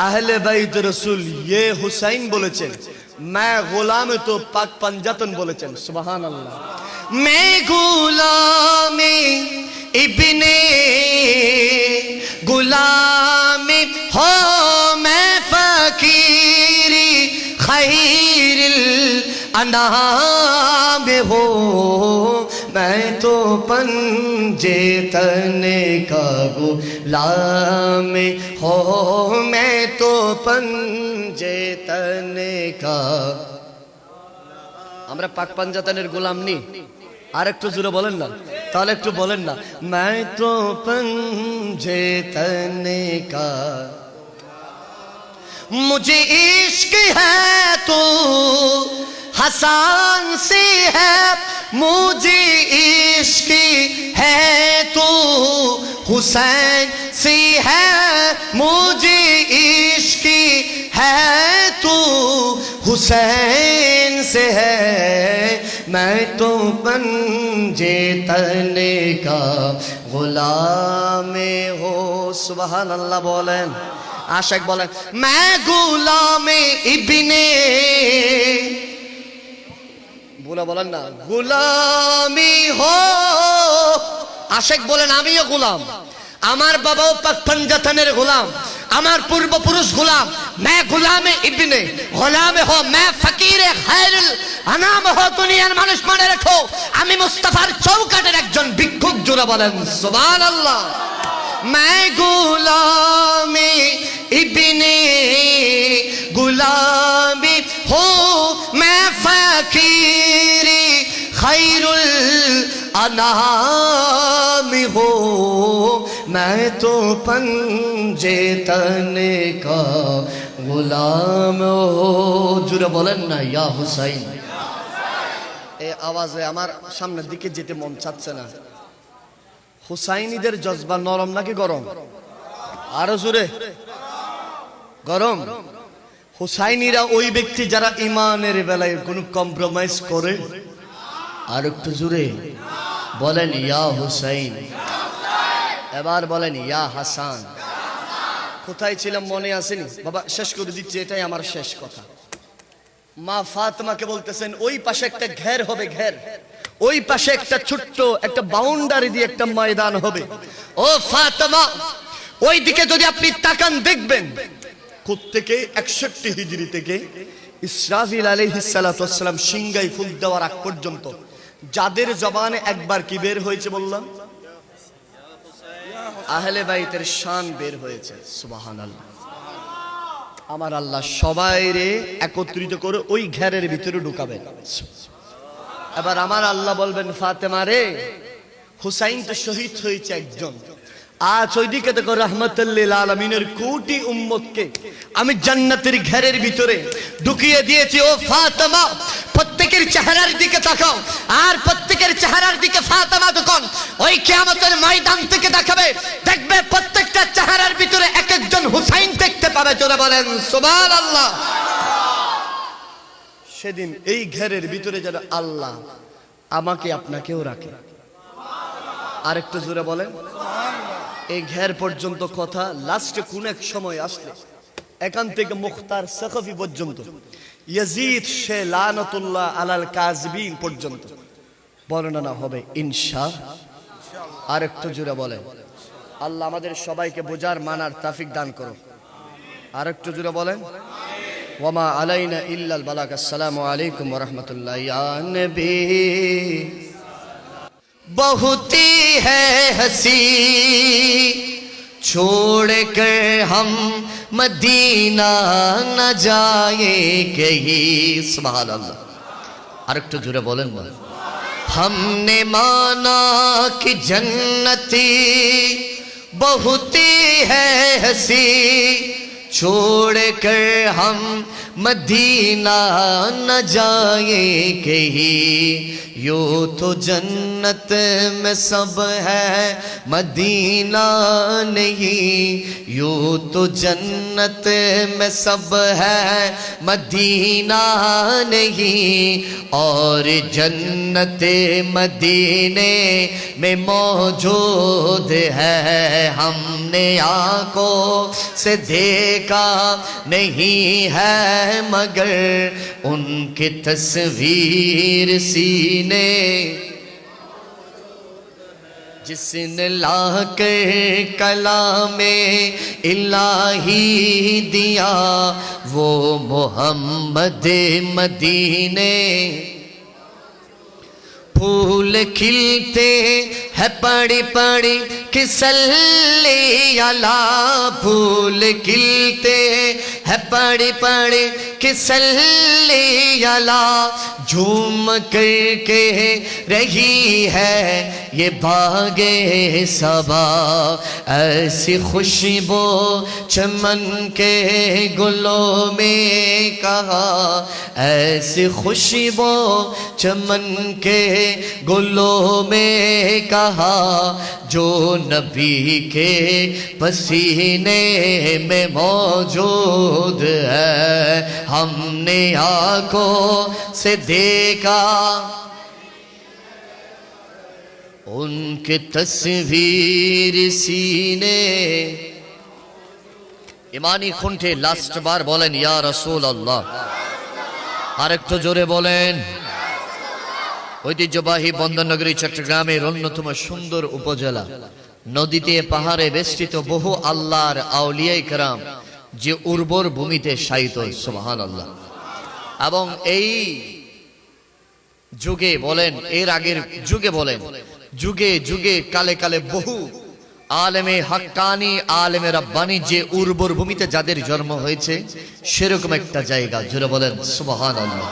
Speaker 1: আহলে বাইত রাসূল ইয়ে হুসাইন বলেছেন, मैं गुलाम तो पाक पंजातन বলেছেন। সুবহানাল্লাহ। मैं गुलाम इब्ने गुलाम हो मैं फकीरी खैरिल अनाम हो मैं तो पंजे तने का गुलाम हो मैं तो पंजे तने का। আমরা পাক পাঞ্জাতনের গোলাম নি? আর একটু জোরে বলেন না, তাহলে একটু বলেন না, मैं तो पंजे तने का मुझे इश्क है तो हसन से है मुझे इश्क है तो हुसैन से है मुझे इश्क है तो हुसैन से है मैं तो पंजे तने का गुलाम हो। सुबहान अल्लाह बोलें, आशिक बोलें, मैं गुलाम इब्ने बोला बोलें ना गुलामी हो। आशिक बोलें आमियो गुलाम, আমার বাবাও পাক পাঞ্জাতনের গোলাম, আমার পূর্বপুরুষ গোলাম। मैं गुलाम इब्ने गुलाम हो मैं फकीर खैरुल अनाम हो। দুনিয়ার মানুষ মনে রাখো আমি মুস্তাফার চৌকাটের একজন ভিক্ষুক। জোরে বলেন সুবহানাল্লাহ। मैं गुलामी इब्ने गुलामी हो, मैं फकीरी खैरुल अनामी हो, मैं तो पंजे तने का गुलाम हो। जुरे बोलेन ना या हुसैन। এই আওয়াজে আমার সামনের দিকে যেতে মন চাচ্ছে না। হুসাইনীদের জজবা নরম নাকি গরম? আরো জোরে। গরম। হুসাইনীরা ওই ব্যক্তি যারা ইমানের বেলায় কোনো কম্প্রোমাইজ করে। আর একটু জোরে বলেন ইয়া হুসাইন। এবার বলেন ইয়া হাসান। কোথায় ছিলাম মনে আসেনি? বাবা শেষ করে দিচ্ছি, এটাই আমার শেষ কথা। মা ফাতেমাকে বলতেছেন ওই পাশে একটা ঘের হবে, ঘের, ওই পাশে একটা ছোট্ট একটা বাউন্ডারি দিয়ে একটা ময়দান হবে। ও ফাতেমা, ওই দিকে যদি আপনি তাকান দেখবেন কোত্থেকে 61 হিজরি থেকে ইসরাফিল আলাইহিস সালাতু ওয়াস সালাম সিংহায় ফুল দেওয়ার আগ পর্যন্ত যাদের জবানে একবার কি বের হয়েছে বললাম? আহলে বাইতের শান বের হয়েছে। সুবহানাল্লাহ। আমার আল্লাহ সবাইরে একত্রিত করে ওই ঘেরের ভিতরে ঢুকাবেন। এবার আমার আল্লাহ বলবেন ফাতেমা রে, হুসাইন তো শহীদ হয়েছে একজন, আজ ওইদিকে দেখো রাহমাতুল লিল আলামিনের কোটি উম্মতকে আমি জান্নাতের ঘেরের ভিতরে ঢুকিয়ে দিয়েছি। ও ফাতেমা, প্রত্যেকের চেহারার দিকে তাকাও, আর প্রত্যেকের চেহারার দিকে ফাতেমা যখন ওই কিয়ামতের ময়দান থেকে দেখাবে, দেখবে প্রত্যেকটা চেহারার ভিতরে এক একজন হুসাইন দেখতে পাবে। জোরে বলেন সুবহানাল্লাহ। সেদিন এই ঘেরের ভিতরে যেন আল্লাহ আমাকে আপনাকেও রাখে। আরেকটু জোরে বলেন। এই ঘের পর্যন্ত কথা, লাস্টে কোন এক সময় আসলে এখান থেকে মুখতার সাকফি পর্যন্ত, ইয়াজিদ সে লানাতুল্লাহ আলাল কাযিবিন পর্যন্ত বর্ণনা হবে ইনশাআল্লাহ। আরেকটু জোরে বলেন। আল্লাহ আমাদের সবাইকে বোঝার মানার তৌফিক দান করো। আরেকটু জোরে বলেন। ওয়ামা আলাইনা ইল্লাল বালাগ। আসসালামু আলাইকুম ওয়া রাহমাতুল্লাহি। ইয়া নবী बहुत है हंसी छोड़ कर हम मदीना न जाएंगे। सुभान अल्लाह। আরেকটু জোরে বলেন না। हमने माना कि जन्नती बहुत है हंसी छोड़ कर हम मदीना न जाएंगे। यूं तो जन्नत में सब है मदीना नहीं, यूं तो जन्नत में सब है मदीना नहीं, और जन्नत मदीने में मौजूद है। हमने आंखों से देखा नहीं है मगर उनकी तस्वीर सीने, जिसने लाकर कलामे इलाही दिया वो मोहम्मद मदीने। फूल खिलते है पड़ी पड़ी किसल्ली अला, फूल खिलते है पड़ी पड़ी किसल्ली अला, झूम करके रही है ये बागे सबा। ऐसी खुशबू चमन के गुलों में कहा, ऐसी खुशबू चमन के गुलों में कहा, जो नबी के पसीने में मौजूद है। हमने आंखों से देखा उनकी तस्वीर सीने। ইমানি কণ্ঠে লাস্ট বার বলেন ইয়া রাসূলুল্লাহ। আরেকটু জোরে বলেন। ঐতিহ্যবাহী বন্দরনগরী চট্টগ্রামের অন্যতম সুন্দর উপজেলা, নদীতে পাহাড়ে বেষ্টিত বহু আল্লাহর আউলিয়ায়ে কেরাম যে উর্বর ভূমিতে শায়িত। সুবহানাল্লাহ। এবং এই যুগে বলেন, এর আগের যুগে বলেন, যুগে যুগে কালে কালে বহু আলেমে হাক্কানি, আলেমে রাব্বানি, যে উর্বর ভূমিতে যাদের জন্ম হয়েছে সেরকম একটা জায়গা, জোরে বলেন সুবহানাল্লাহ।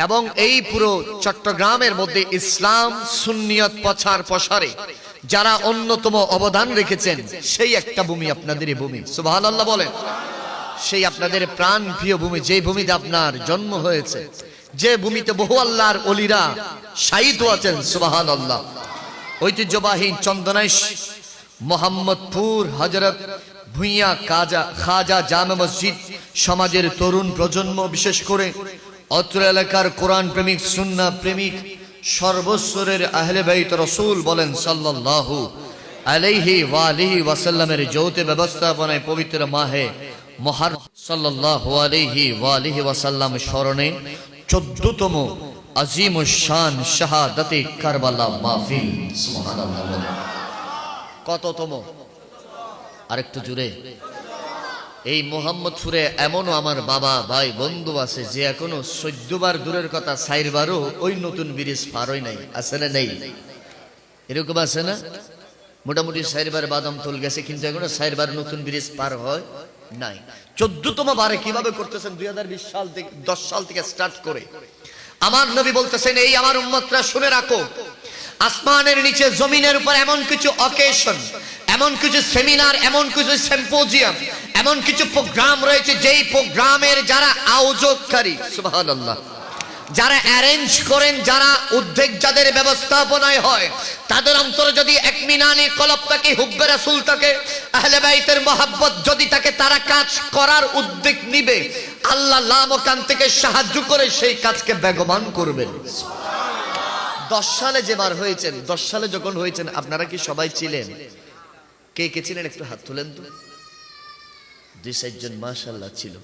Speaker 1: এবং এই পুরো চট্টগ্রামের মধ্যে ইসলাম সুন্নিয়ত প্রচার প্রসারে যারা অন্যতম অবদান রেখেছেন, সেই একটা ভূমি আপনাদের এই ভূমি, সুবহানাল্লাহ বলেন। সেই আপনাদের প্রাণ প্রিয় ভূমি, যে ভূমিতে আপনার জন্ম হয়েছে, যে ভূমিতে বহু আল্লাহর ওলিরা শায়িত আছেন, সুবহানাল্লাহ। ঐতিহ্যবাহী চন্দনাইশ মোহাম্মদপুর হযরত ভুইয়া খাজা জামে মসজিদ সমাজের তরুণ প্রজন্ম, বিশেষ করে অত্র এলাকার কোরআন প্রেমিক, সুন্নাহ প্রেমিক, সর্বস্তরের আহলে বাইত রাসূল বলেন সাল্লাল্লাহু আলাইহি ওয়া আলিহি ওয়াসাল্লামের যৌথ ব্যবস্থাপনায় পবিত্র মাহে মুহররম সাল্লাল্লাহু আলাইহি ওয়া আলিহি ওয়াসাল্লাম স্মরণে 14তম আজিমুশ শান শাহাদাতে কারবালা মাহফিল, সুবহানাল্লাহ বলেন। কততম? আরেকটু জুড়ে। এই মোহাম্মদপুরে এমনও আমার বাবা ভাই বন্ধু আছে যে এখনো 14 বার দূরের কথা 4 বারও ওই নতুন ব্রিজ পার হয় নাই, আছে না নেই? এরকম আছে না? মোটামুটি 4 বার বাদাম তোল গেছে, কিন্তু এখনো 4 বার নতুন ব্রিজ পার হয় নাই। 14তম বারে কিভাবে করতেছেন? 2020 সাল থেকে, 10 সাল থেকে স্টার্ট করে আমার নবী বলতেছেন, এই আমার উম্মতরা শুনে রাখো, আসমানের নিচে জমিনের উপর এমন কিছু অকেশন, এমন কিছু সেমিনার, এমন কিছু সিম্পোজিয়াম, এমন কিছু প্রোগ্রাম রয়েছে, যেই প্রোগ্রামের যারা আয়োজককারী, সুবহানাল্লাহ, যারা অ্যারেঞ্জ করেন, যারা উদ্যোগ যাদের ব্যবস্থাপনায় হয়, তাদের অন্তরে যদি ইতমিনানি কলব থাকে, হুব্বে রাসূল থাকে, আহলে বাইতের মহব্বত যদি থাকে, তারা কাজ করার উদ্যোগ নিবে, আল্লাহ লামকান থেকে সাহায্য করে সেই কাজকে বেগবান করবেন। 10 সালে যেবার হয়েছেন, 10 সালে যখন হয়েছেন, আপনারা কি সবাই ছিলেন? কে কে ছিলেন একটু হাত তোলেন তো। 2-4 জন মাশাআল্লাহ ছিল।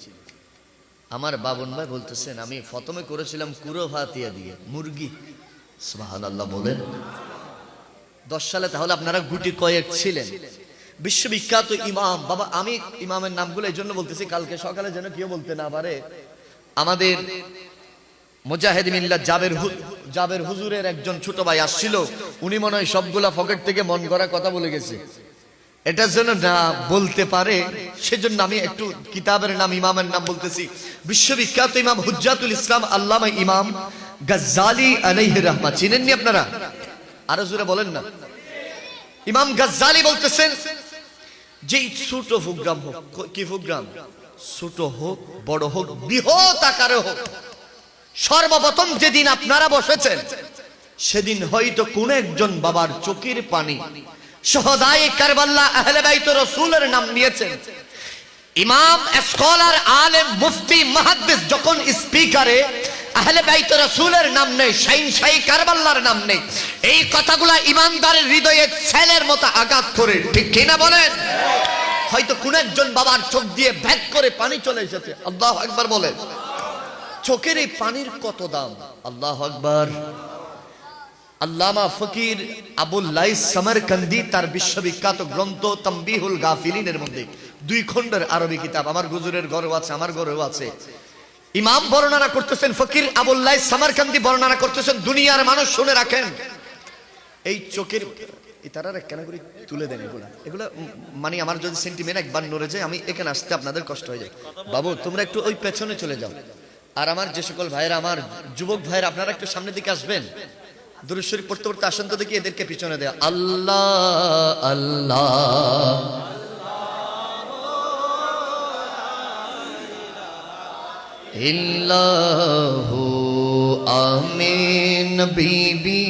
Speaker 1: আমার বাবন ভাই বলতেছেন, আমি প্রথমে করেছিলাম কুরো ভাতিয়া দিয়ে মুরগি, সুবহানাল্লাহ বলেন। 10 সালে তাহলে আপনারা গুটি কয়েক ছিলেন। বিশ্ববিখ্যাত ইমাম, বাবা আমি ইমামের নামগুলো এই জন্য বলতেছি, কালকে সকালে যেন কেউ বলতে না পারে, আমাদের মুজাহিদ মিল্লাত জাবের হুজুরের একজন ছোট ভাই আসছিল, উনি মনে হয় সবগুলা পকেট থেকে মন করা কথা বলে গেছে, এটা যেন না বলতে পারে, সেজন্য আমি একটু কিতাবের নাম, ইমামের নাম বলতেছি। বিশ্ববিখ্যাত ইমাম হুজ্জাতুল ইসলাম আল্লামা ইমাম গাজ্জালি আলাইহি রাহমাত, চিনেননি আপনারা? আরো জোরে বলেন না। ইমাম গাজ্জালি বলতেছেন, যে ছোট প্রোগ্রাম হোক, কি প্রোগ্রাম, ছোট হোক বড় হোক বৃহৎ আকারে হোক, সর্বপ্রথম যেদিন আপনারা বসেছেন সেদিন হয়তো কোন একজন বাবার চোখের পানি শহদায়ে কারবালা আহলে বাইত রাসূলের নাম নিয়েছেন। ইমাম, স্কলার, আলেম, মুফতি, মুহাদ্দিস যখন স্পিকারে আহলে বাইত রাসূলের নাম নেই, শাইনশাই কারবালার নাম নেই, এই কথাগুলা ইমানদারের হৃদয়ে ছেলের মতো আঘাত করে, ঠিক কিনা বলেন? হয়তো কোন একজন বাবার চোখ দিয়ে ভেদ করে পানি চলে এসেছে। আল্লাহু আকবার বলেন। চোখের এই পানির কত দাম, আল্লাহু আকবার। আল্লামা ফকির আবুল লাইস সামারকান্দি তার বিশ্ববিখ্যাত গ্রন্থ তামবিহুল গাফিলিনের মধ্যে 2 খণ্ডের আরবি কিতাব, আমার হুজুরের ঘরেও আছে, আমার ঘরেও আছে, ইমাম বর্ণনা করতেছেন, ফকির আবুল লাইস সামারকান্দি বর্ণনা করতেছেন, দুনিয়ার মানুষ শুনে রাখেন, এই চোখের ইতারারা কেন করে তুলে দেন এগুলা মানে আমার যদি সেন্টিমেন্ট একবার নড়ে যায়, আমি এখানে আসতে আপনাদের কষ্ট হয়ে যায়। বাবু তোমরা একটু ওই পেছনে চলে যাও, আর আমার যে সকল ভাইরা, আমার যুবক ভাইরা, আপনারা একটু সামনের দিকে আসবেন, দুরূদ শরীফ পড়তে পড়তে আসেন তো দেখি, এদেরকে পিছনে দেয়া। আল্লাহ আল্লাহ ইল্লাহু आमीन बीबी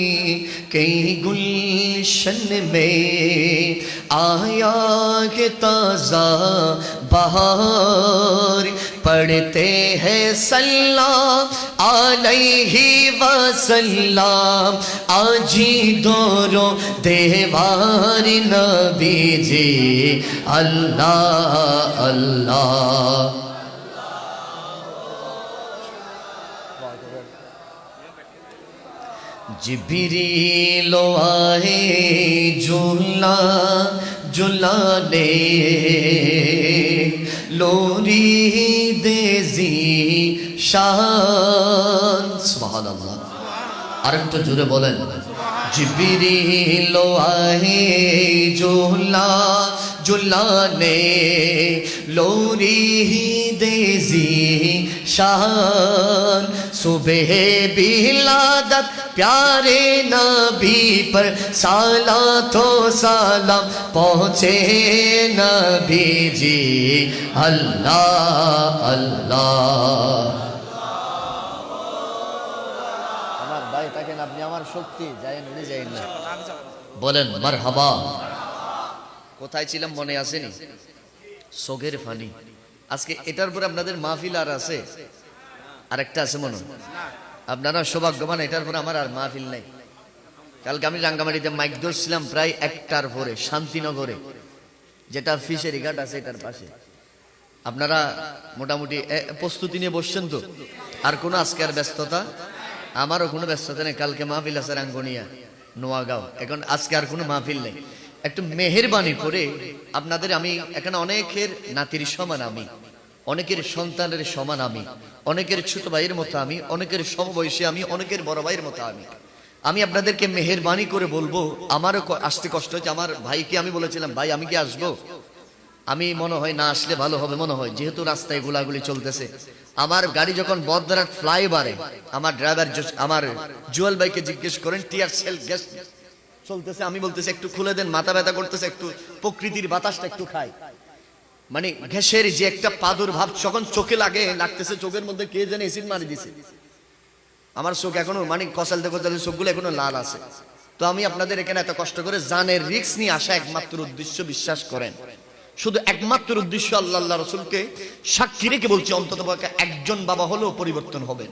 Speaker 1: कई गुलशन में आया के ताज़ा बहार पढ़ते हैं सल्लल्लाहु अलैहि वसल्लम आजी दोरो देवार नबी जी अल्लाह अल्लाह। जिब्रील आए झूला झुलाने लोरी देजी शान सुभान अल्लाह। আরেকটু জোরে বলেন जिब्रील आए झूला झुलाने लोरी देजी शान सुबह बिलादत प्यारे नबी पर साला तो सलाम पहुँचे नबी जी अल्लाह अल्लाह ভাই থাকেন আপনি আমার শক্তি যাই না যাই না বলেন মারহাবা কোথায় ছিলাম মনে আসেনি সোগের ফানি আজকে এটার পরে আপনাদের মাহফিল আর আছে আরেকটা আছে মনে আপনারা সৌভাগ্যবান এটার পরে আমার আর মাহফিল নাই কালকে আমি রাঙ্গামাটিতে মাইক ধরছিলাম প্রায় 1টার পরে শান্তিনগরে যেটা ফিশারি ঘাট আছে এটার পাশে আপনারা মোটামুটি প্রস্তুতি নিয়ে বসছেন তো আর কোনো আজকে আর ব্যস্ততা আমারও কোনো ব্যস্ততা নেই কালকে মাহফিল আছে রাঙ্গুনিয়া নোয়াগাঁও এখন আজকে আর কোনো মাহফিল নেই একটু মেহেরবানি করে আপনাদের আমি এখানে অনেকের নাতির সমান আমি অনেকের সন্তানের সমান আমি অনেকের ছোট ভাইয়ের মতো আমি অনেকের সমবয়সী আমি অনেকের বড় ভাইয়ের মতো আমি আপনাদেরকে মেহেরবানি করে বলবো আমারও আসতে কষ্ট হচ্ছে আমার ভাইকে আমি বলেছিলাম ভাই আমি কি আসবো আমি মনে হয় না আসলে ভালো হবে মনে হয় যেহেতু রাস্তায় গোলাগুলি চলতেছে আমার গাড়ি যখন বদরাট ফ্লাইওভারে আমার ড্রাইভার আমার জুয়েল ভাইকে জিজ্ঞেস করেন টিয়ার সেল গ্যাস চলতেছে আমি বলতেছি একটু খুলে দেন মাথা ব্যথা করতেছে একটু প্রকৃতির বাতাসটা একটু খাই মানে গ্যাসের যে একটা প্রাদুর্ভাব যখন চোখে লাগতেছে চোখের মধ্যে কে জানে এসিড মারি দিছে আমার চোখ এখনো মানে কসালতে কসালতে চোখগুলো এখনো লাল আছে তো আমি আপনাদের এখানে এত কষ্ট করে জানের রিস্ক নিয়ে আসা একমাত্র উদ্দেশ্য বিশ্বাস করেন শুধু একমাত্র উদ্দেশ্য আল্লাহ রাসূলকে সাক্ষী রেখে বলছি অন্তত একজন বাবা হলেও পরিবর্তন হবেন